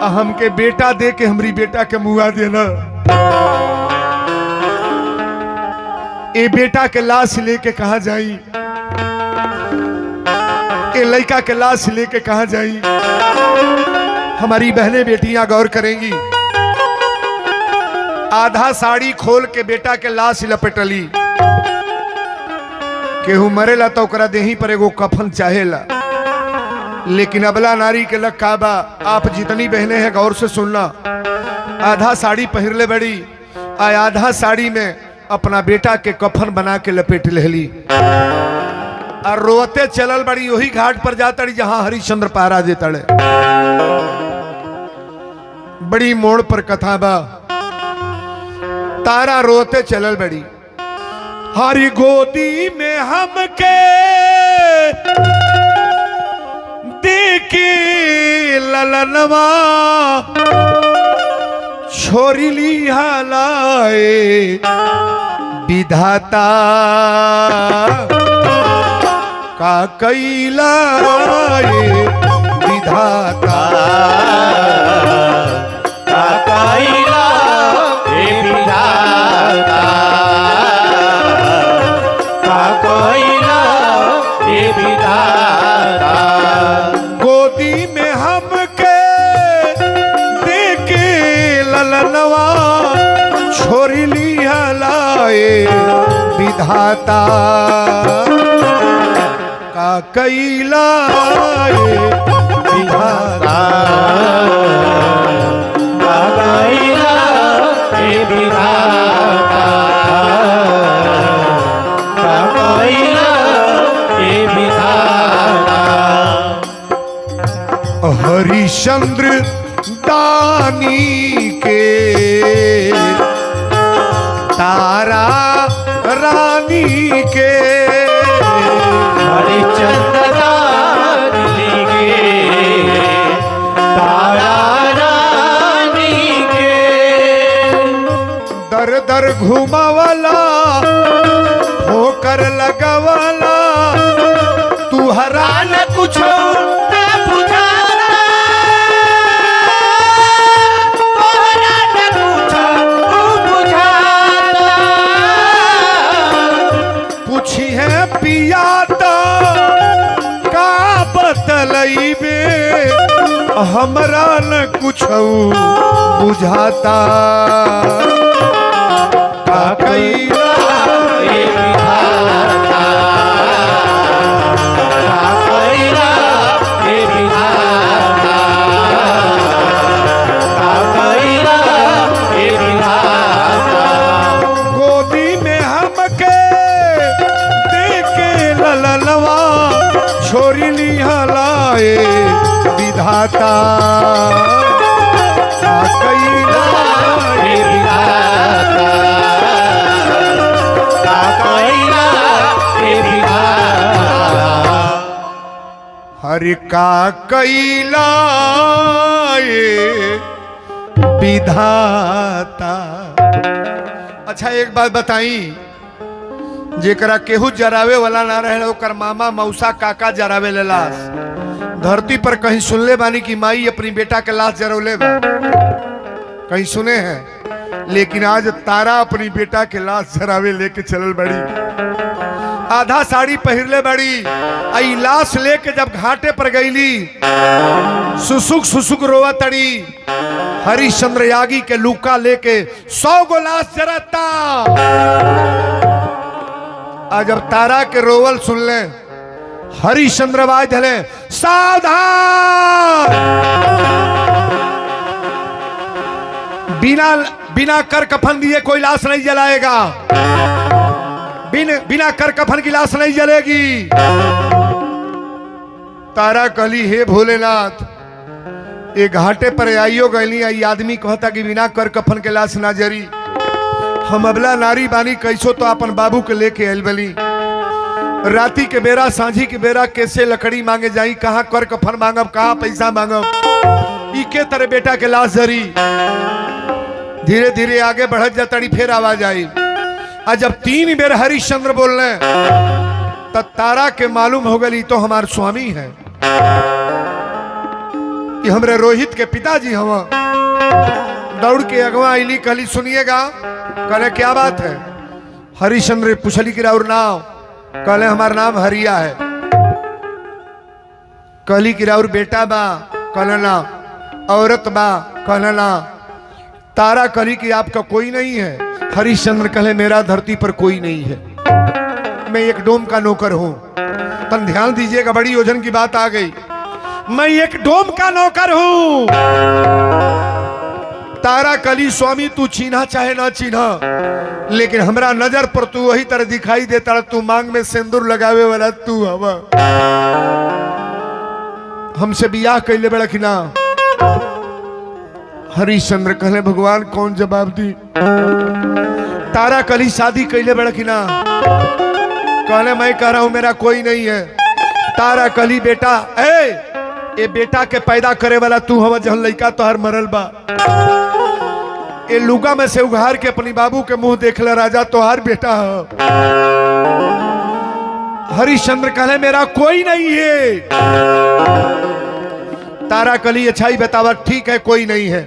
हमके बेटा दे के हमरी बेटा के मुआ देला। ए बेटा के लाश लेके कहा जाई? ए लड़का के लाश लेके कहा जाई? हमारी बहनें बेटियां गौर करेंगी। आधा साड़ी खोल के बेटा के लाश लपेटली। केहू मरेला तो ओकरा देही पर एगो कफन चाहेला, लेकिन अबला नारी के लग काबा। आप जितनी बहनें हैं गौर से सुनना। आधा साड़ी पहनले बड़ी, आधा साड़ी में अपना बेटा के कफन बना के लपेट लेली, और रोते चलल बड़ी। वही घाट पर जाता जहां हरिश्चंद्र पहरा देता। बड़ी मोड़ पर कथा बा। तारा रोते चलल बड़ी। हरी गोदी में हमके देखी ललनवा, छोरी ली हलाए विधाता का कैला ये विधाता का कैला ये विधाता का कैला ये विधाता गोदी में हमके देके ललनवा छोरी लिया लाए विधाता का कैला ये विधाता का कैला ये विधाता का कैला ये विधाता हरिश्चंद्र दानी के तारा रानी के हरिश्चंद्र दानी के तारा रानी के दर दर घुमावला होकर लगवला तू हरान कुछ न बुझाता तोहरा न कुछ बुझाता पूछी है पियाता का बतलैबे हमरा न कुछ बुझाता का कैला ये विधाता का कैला ये विधाता का कैला ये विधाता गोदी में हमके देके ललनवा छोरी लिया लाए विधाता का कैला ये विधाता का कैला ये विधाता हरि का कैला ये विधाता। अच्छा एक बात बताई, जेकरा केहू जरावे वाला ना रहे ओकर मामा मौसा काका जरावे ले लाश। धरती पर कहीं सुनले बानी कि माई अपनी बेटा के लाश जरौले बा? कहीं सुने हैं? लेकिन आज तारा अपनी बेटा के लाश जरावे लेके चलल बड़ी, आधा साड़ी पहिरले बड़ी, आई लाश लेके जब घाटे पर गईली सुसुक सुसुक रोवा तड़ी। हरिश्चंद्र यागी के लूका लेके 100 गो लाश जराता। आज जब तारा के रोवल सुन ले, हरिश्चंद्र आवाज धले, सावधान, बिना कर कफन दिए कोई लाश नहीं जलाएगा, बिना कर कफन की लाश नहीं जलेगी। तारा कहली, हे भोलेनाथ, ये घाटे पर आइयो गईली, आई आदमी कहता कि बिना कर कफन के लाश ना जरी। हम अबला नारी बानी, कैसो तो अपन बाबू के लेके आयल बली। राती के बेरा सांझी के बेरा कैसे लकड़ी मांगे जाई, कहाँ कर कफन मांगब, कहाँ पैसा मांगब। ई के तरह बेटा के लाश जरी। धीरे धीरे आगे बढ़त जातड़ी, फिर आवाज आई। आज जब 3 बेर हरिश्चंद्र बोलने तब तारा के मालूम हो गई तो हमार स्वामी है, कि हमरे रोहित के पिताजी हम। दौड़ के अगवा आईली, कहली सुनिएगा। कहले क्या बात है? हरिश्चंद्र पूछली कि राउर नाम? कहले हमार नाम हरिया है। कहली कि राउर बेटा बा? कहले ना। औरत बा? कहले ना। तारा कहली कि आपका कोई नहीं है? हरिश्चंद्र कहले मेरा धरती पर कोई नहीं है, मैं एक डोम का नौकर हूं। तन ध्यान दीजिएगा, बड़ी योजन की बात आ गई। मैं एक डोम का नौकर हूं। तारा कली, स्वामी तू चीन्हा चाहे ना चीन्हा, लेकिन हमरा नजर पर तू वही तरह दिखाई देता। तू मांग में सिंदूर लगावे वाला तू हवा। हमसे बियाह कैले बड़ा कि ना? हरिश्चंद्र कहले भगवान कौन जवाब दी। तारा कली, शादी कैले बड़ा कि ना? कहले मैं कह रहा हूं मेरा कोई नहीं है। तारा कली, बेटा ए बेटा के पैदा करे वाला तू हवा, जहन लइका तोहर मरल बा। ये लुगा में से उघार के अपनी बाबू के मुंह देख ले राजा तोहार बेटा है। हरिश्चंद्र कहले मेरा कोई नहीं है। तारा कली अच्छाई बतावा ठीक है कोई नहीं है।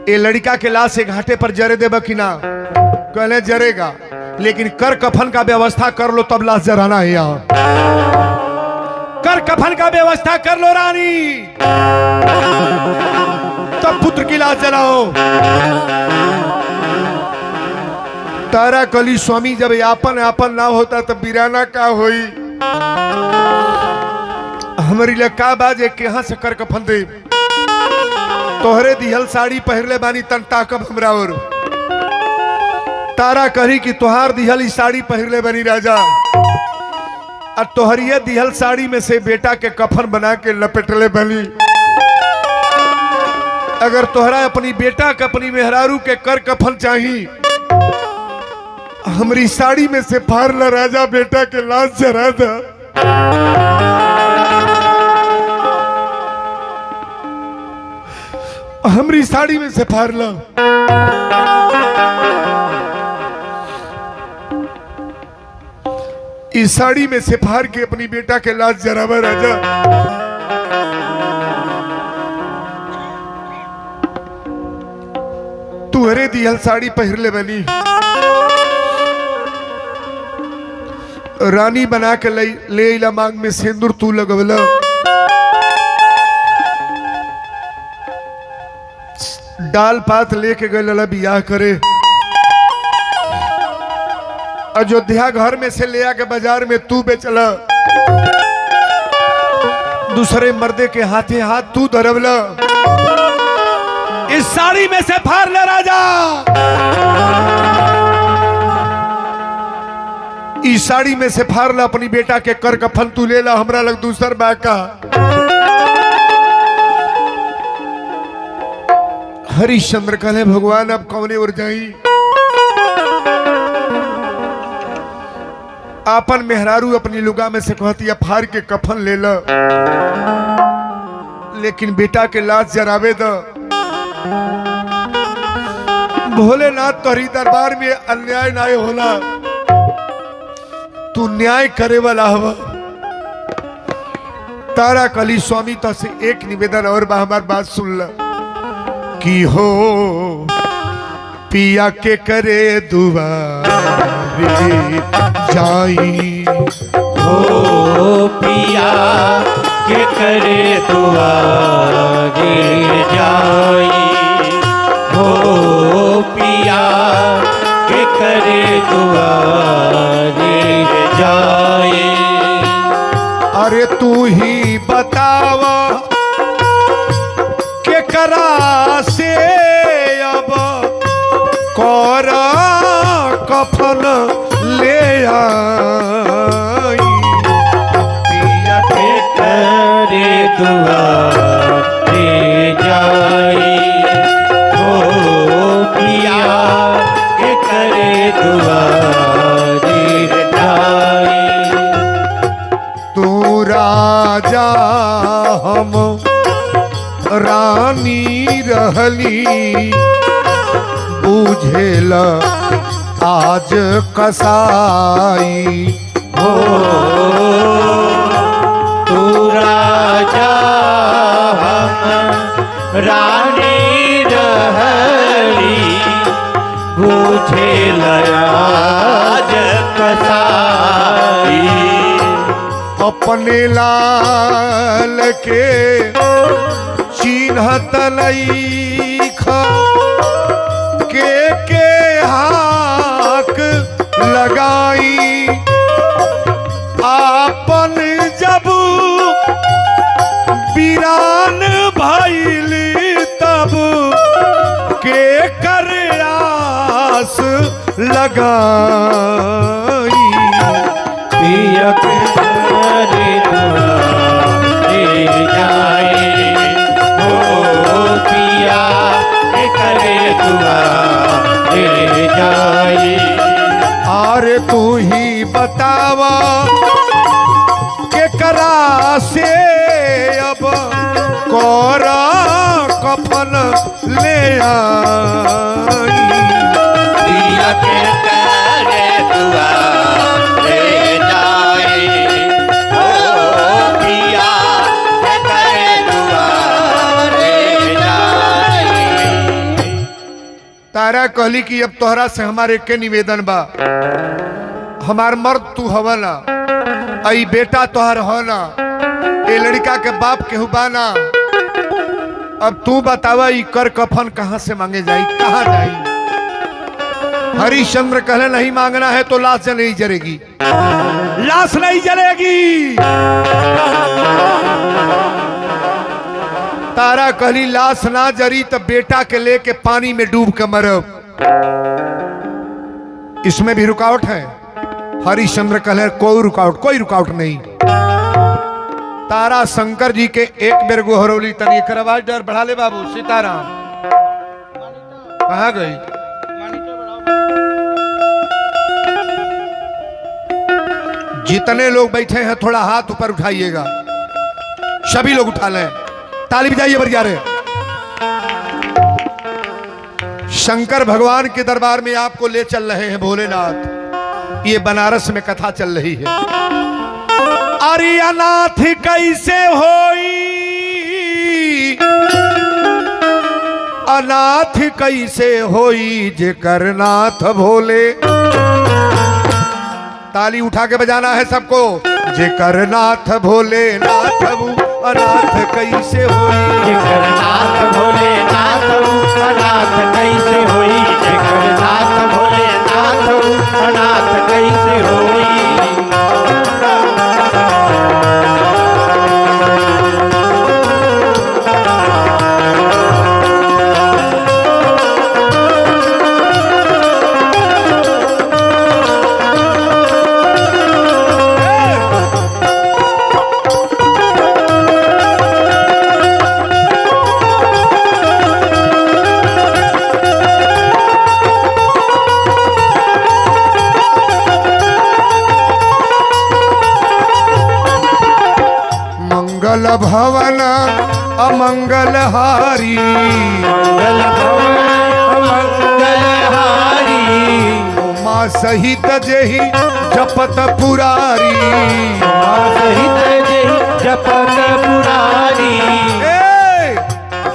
ये लड़का के लाश से घाटे पर जरे देबा कि ना? कहले जरेगा लेकिन कर कफन का व्यवस्था कर लो तब लाश जराना है। यहाँ कर कफन का व्यवस्था कर लो रानी तब पुत्र की लाश जलाओ। तारा कली स्वामी जब यापन यापन ना होता तब बिराना का होई। हमारी लका बाज एक यहाँ से कर कफन दे तोहरे दिहल साड़ी पहरले बानी तन ताकब हमरा और। तारा कही कि तोहार दिहल ई साड़ी पहरले बनी राजा और तोहरिए दिहल साड़ी में से बेटा के कफन बना के लपेटले बनी। अगर तोहरा अपनी बेटा के अपनी मेहरारू के कर कफन चाहिए हमारी साड़ी में से फाड़ ला राजा बेटा के लाश जरा दा। हमारी साड़ी में से फाड़ ला। इस साड़ी में से फाड़ के अपनी बेटा के लाश जरावा राजा। तू हरे दिहल साड़ी पहरले बनी रानी बना के ले इला मांग में सिंदूर तू लगवला। डाल पात लेके गए लला बियाह करे। अयोध्या घर में से ले आके बाजार में तू बेचला। दूसरे मर्दे के हाथे हाथ तू धरवला। इस साड़ी में से फाड़ ले राजा। इस साड़ी में से फाड़ ला अपनी बेटा के कर कफन तू ले ला। हमरा लग दूसर बाका। हरिश्चंद्र कहले भगवान अब कौने और जाई। आपन मेहरारू अपनी लुगा में से कहती फाड़ के कफन ले ला लेकिन बेटा के लाश जरावे द। भोलेनाथ तोहरी दरबार में अन्याय ना होला। तू न्याय करे वाला हवा। तारा कली स्वामी तो से एक निवेदन और हमार बात सुन ला कि हो पिया के करे दुआरे जाई। हो पिया के करे दुआरे जाई। हो पिया के करे दुआरे जाए। अरे तू ही बतावा के करा से अब कोरा कफन ले आई। पिया के करे दुआरे जाए। हो पिया के करे दुआरे जाए। तू राजा हम रानी रहली बुझेल आज कसाई। हो तू राजा हम रानी रहली बुझे लयाज कसाई। अपने लाल के चिन्हत लईखा के हाक लगाई। आपन जब वीरान भइली तब के कर आस लगाई। पिया के करे दुआरे जाए। हो पिया के करे दुआरे जाए। अरे तू ही बतावा के करा से अब कोरा कफन ले आई। पिया के करे दुआरे जाए, ओ पिया के करे दुआरे जाए। तारा कहली कि अब तोहरा से हमारे के निवेदन बा, हमार मर्द तू हवना, आई बेटा तोहर होना, ए लड़का के बाप केहू बाना। अब तू बतावा ई कर कफन कहाँ से मांगे जाई, कहाँ जाई? हरिश्चंद्र कहले नहीं मांगना है तो लाश नहीं जलेगी, लाश नहीं जलेगी। तारा कहली लाश ना जरी तो बेटा के लेके पानी में डूब के मरब। इसमें भी रुकावट है? हरिश्चंद्र कहले कोई रुकावट नहीं। तारा शंकर जी के एक बेर गोहरौली तनी एकर आवाज डर बढ़ा ले बाबू। सीताराम कहाँ गई? जितने लोग बैठे हैं थोड़ा हाथ ऊपर उठाइएगा, सभी लोग उठा लें, ताली बजाइए बढ़िया रे। शंकर भगवान के दरबार में आपको ले चल रहे हैं भोलेनाथ। ये बनारस में कथा चल रही है। अरे अनाथ कैसे होई, अनाथ कैसे होई जेकर नाथ भोले। ताली उठा के बजाना है सबको। जेकर नाथ भोले नाथ अनाथ कैसे होई, जेकर नाथ भोले नाथ अनाथ कैसे होई, जेकर नाथ भोले नाथ अनाथ कैसे होई। मंगल भवन अमंगल हारी, मंगल भवन अमंगल हारी, उमा सहित जेहि जपत पुरारी। उमा सहित जेहि जपत पुरारी।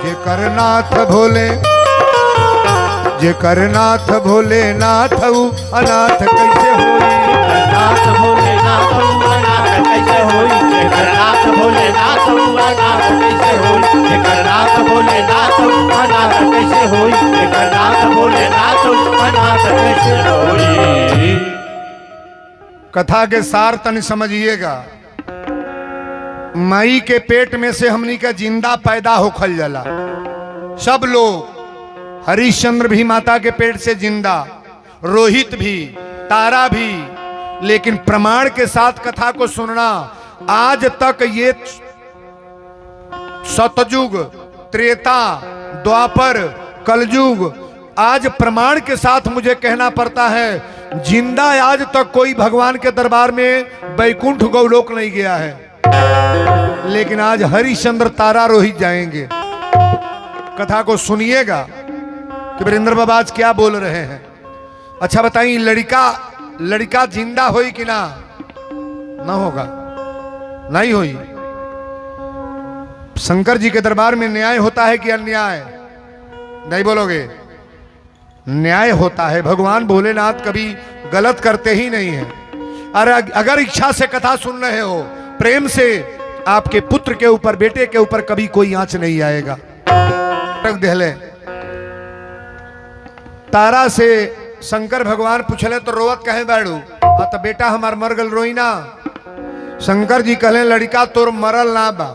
जेकर नाथ भोले, जेकर नाथ भोले नाथ अनाथ कैसे होई, नाथ भोले नाथ अनाथ कैसे होई, जेकर नाथ भोले नाथ अनाथ कैसे होई, जेकर नाथ भोले नाथ अनाथ कैसे होई, जेकर नाथ भोले नाथ अनाथ कैसे होई। कथा के सार तन समझिएगा। माई के पेट में से हमनी का जिंदा पैदा होखल जाला सब लोग। हरिश्चंद्र भी माता के पेट से जिंदा, रोहित भी, तारा भी। लेकिन प्रमाण के साथ कथा को सुनना। आज तक ये सतयुग, त्रेता, द्वापर, कलयुग, आज प्रमाण के साथ मुझे कहना पड़ता है, जिंदा आज तक कोई भगवान के दरबार में बैकुंठ गौलोक नहीं गया है। लेकिन आज हरिश्चंद्र, तारा, रोहित जाएंगे। कथा को सुनिएगा कि वीरेंद्र बाबा आज क्या बोल रहे हैं। अच्छा बताइए, लड़का जिंदा होई कि ना? ना होगा, नहीं होई। शंकर जी के दरबार में न्याय होता है कि अन्याय? नहीं बोलोगे? न्याय होता है। भगवान भोलेनाथ कभी गलत करते ही नहीं है। और अगर इच्छा से कथा सुन रहे हो, प्रेम से, आपके पुत्र के ऊपर, बेटे के ऊपर कभी कोई आंच नहीं आएगा। देहले तारा से शंकर भगवान पूछले तो रोवत कहे बैठू, तो बेटा हमार मर गल रोई ना। शंकर जी कहले लड़का तोर मरल ना बा,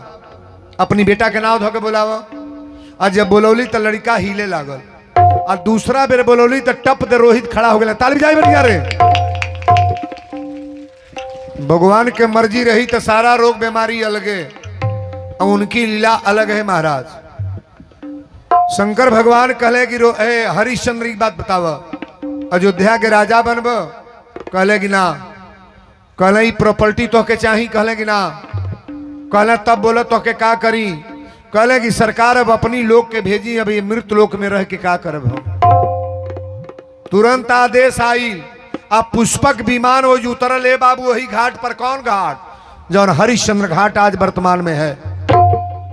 अपनी बेटा के नाव धोके बुलावा। आज जब बोलौली तो लड़का हिले लागल, और दूसरा बेर बोलौली तो टप दे रोहित खड़ा हो गया। ताली जाए बढ़िया रे। भगवान के मर्जी रही तो सारा रोग बीमारी अलगे, और उनकी लीला अलग है महाराज। शंकर भगवान कहले कि हरिश्चंद्र की बात बताव, अयोध्या के राजा बनब? कहले कि ना। कहले प्रॉपर्टी तो के चाहिए? कहले कि ना। कहले तब बोलो तो के का करी? कहले कि सरकार अब अपनी लोग के भेजी, अब ये मृत लोक में रह के क्या करब हम। तुरंत आदेश आई, अब पुष्पक विमान वो जो उतरल है बाबू वही घाट पर। कौन घाट? जौन हरिश्चंद्र घाट आज वर्तमान में है।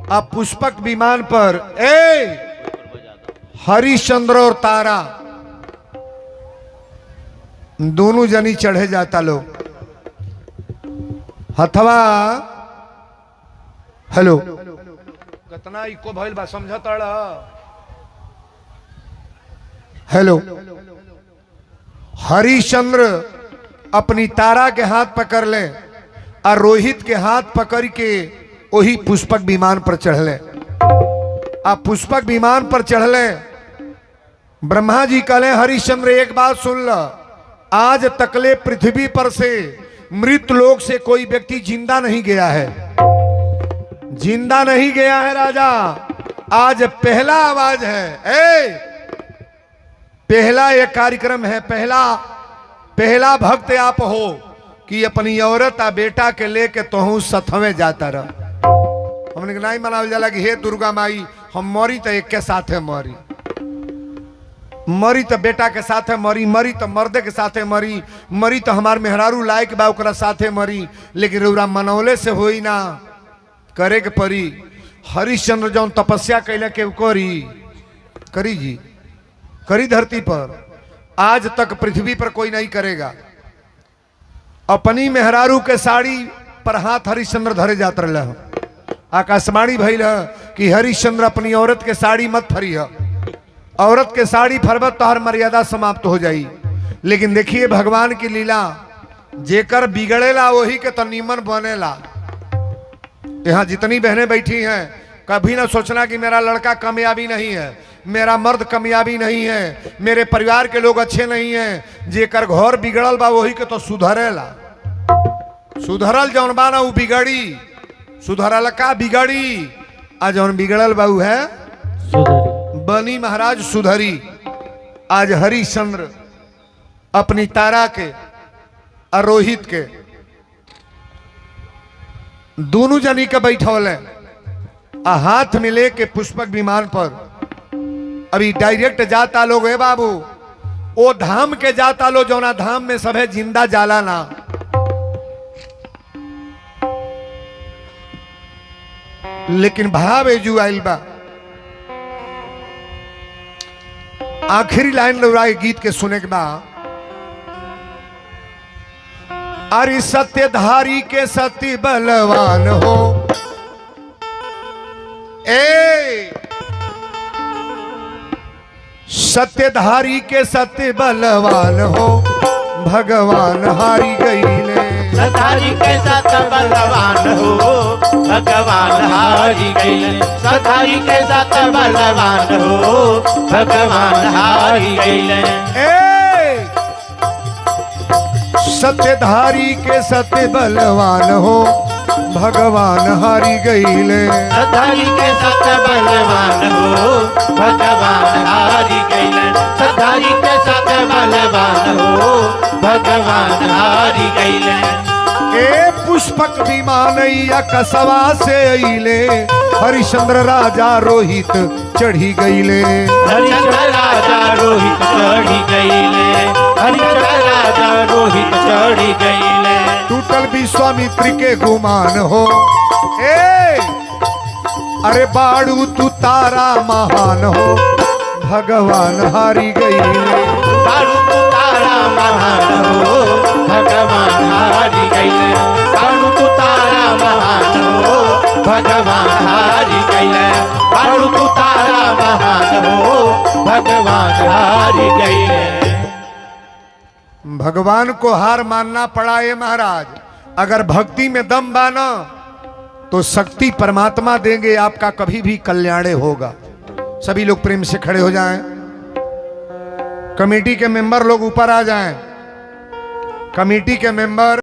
अब पुष्पक विमान पर हरिश्चंद्र और तारा दोनों जनी चढ़े जाता लोग। हथवा हेलो कितना इको भइल बा समझता। हेलो, हरिश्चंद्र अपनी तारा के हाथ पकड़ ले और रोहित के हाथ पकड़ के वही पुष्पक विमान पर चढ़ले। आप पुष्पक विमान पर चढ़ले। ब्रह्मा जी कहले हरिश्चंद्र एक बात सुन ल, आज तकले पृथ्वी पर से मृत लोक से कोई व्यक्ति जिंदा नहीं गया है, जिंदा नहीं गया है राजा। आज पहला आवाज है, पहला एक कार्यक्रम है, पहला भक्त आप हो कि अपनी औरत आ बेटा के लेके तोहू सथवे जाता रह। हमने नहीं मनावल जाला कि हे दुर्गा माई हम मरी तो एक के साथ है मरी, मरी तो बेटा के साथ है मरी, मरी तो मर्दे के साथ है मरी, मरी तो हमार मेहरारू लायक बा ओकरा साथे मरी। लेकिन रउरा मनौले से होई ना, करे के परी। हरिश्चंद्र जौन तपस्या कैले के करी जी, करी धरती पर। आज तक पृथ्वी पर कोई नहीं करेगा। अपनी मेहरारू के साड़ी पर हाथ हरिश्चंद्र धरे जात रहे। आकाशवाणी भइल कि हरिश्चंद्र अपनी औरत के साड़ी मत फरी है, औरत के साड़ी फरबत तो हर मर्यादा समाप्त हो जाई। लेकिन देखिए भगवान की लीला, जेकर बिगड़ेला वही के तो नीमन बनेला। यहाँ जितनी बहनें बैठी हैं कभी ना सोचना कि मेरा लड़का कामयाबी नहीं है, मेरा मर्द कामयाबी नहीं है, मेरे परिवार के लोग अच्छे नहीं हैं। जेकर घर बिगड़ल बा वही के तो सुधरेला। सुधरल जौन बा ना उ बिगड़ी, सुधरल का बिगड़ी। आज जौन बिगड़ल बा उ है बनी महाराज सुधरी। आज हरिश्चंद्र अपनी तारा के और रोहित के दोनों जनी के बैठौले आ हाथ में लेके पुष्पक विमान पर अभी डायरेक्ट जाता लोग। है बाबू ओ धाम के जाता लो जौना धाम में सब है जिंदा जाला ना। लेकिन भाव एजू आइल बा। आखिरी लाइन लौराए गीत के सुने के बाद, अरे सत्यधारी के सत्य बलवान हो, सत्यधारी के सत्य बलवान हो, भगवान हारी गईले। सत्यधारी के सत्य बलवान हो, भगवान हारी गईले। सत्यधारी के सत्य बलवान हो, भगवान हारी गईले। सत्यधारी के सत्य बलवान हो, भगवान हारी गईले। सत्यधारी के सत्य बलवान हो, भगवान हारी गईले। सत्यधारी के सत्य बलवान हो, भगवान हारी गईले। पुष्पक विमानैया कसवा से अइले, हरिश्चंद्र राजा रोहित चढ़ी गईले। हरिश्चंद्र राजा रोहित चढ़ी गईले। हरिश्चंद्र राजा रोहित चढ़ी गईले। टूटल विश्वामित्र के गुमान हो, अरे बाड़ू तू तारा महान हो, भगवान हारी गईले। बाड़ू तू तारा महान हो, भगवान हारी गईले। बाड़ू तू तारा महान हो, भगवान हारी गईले। बाड़ू तू तारा महान हो, भगवान हारी गईले। भगवान को हार मानना पड़ा है महाराज। अगर भक्ति में दम बाना तो शक्ति परमात्मा देंगे, आपका कभी भी कल्याण होगा। सभी लोग प्रेम से खड़े हो जाएं। कमेटी के मेंबर लोग ऊपर आ जाएं। कमेटी के मेंबर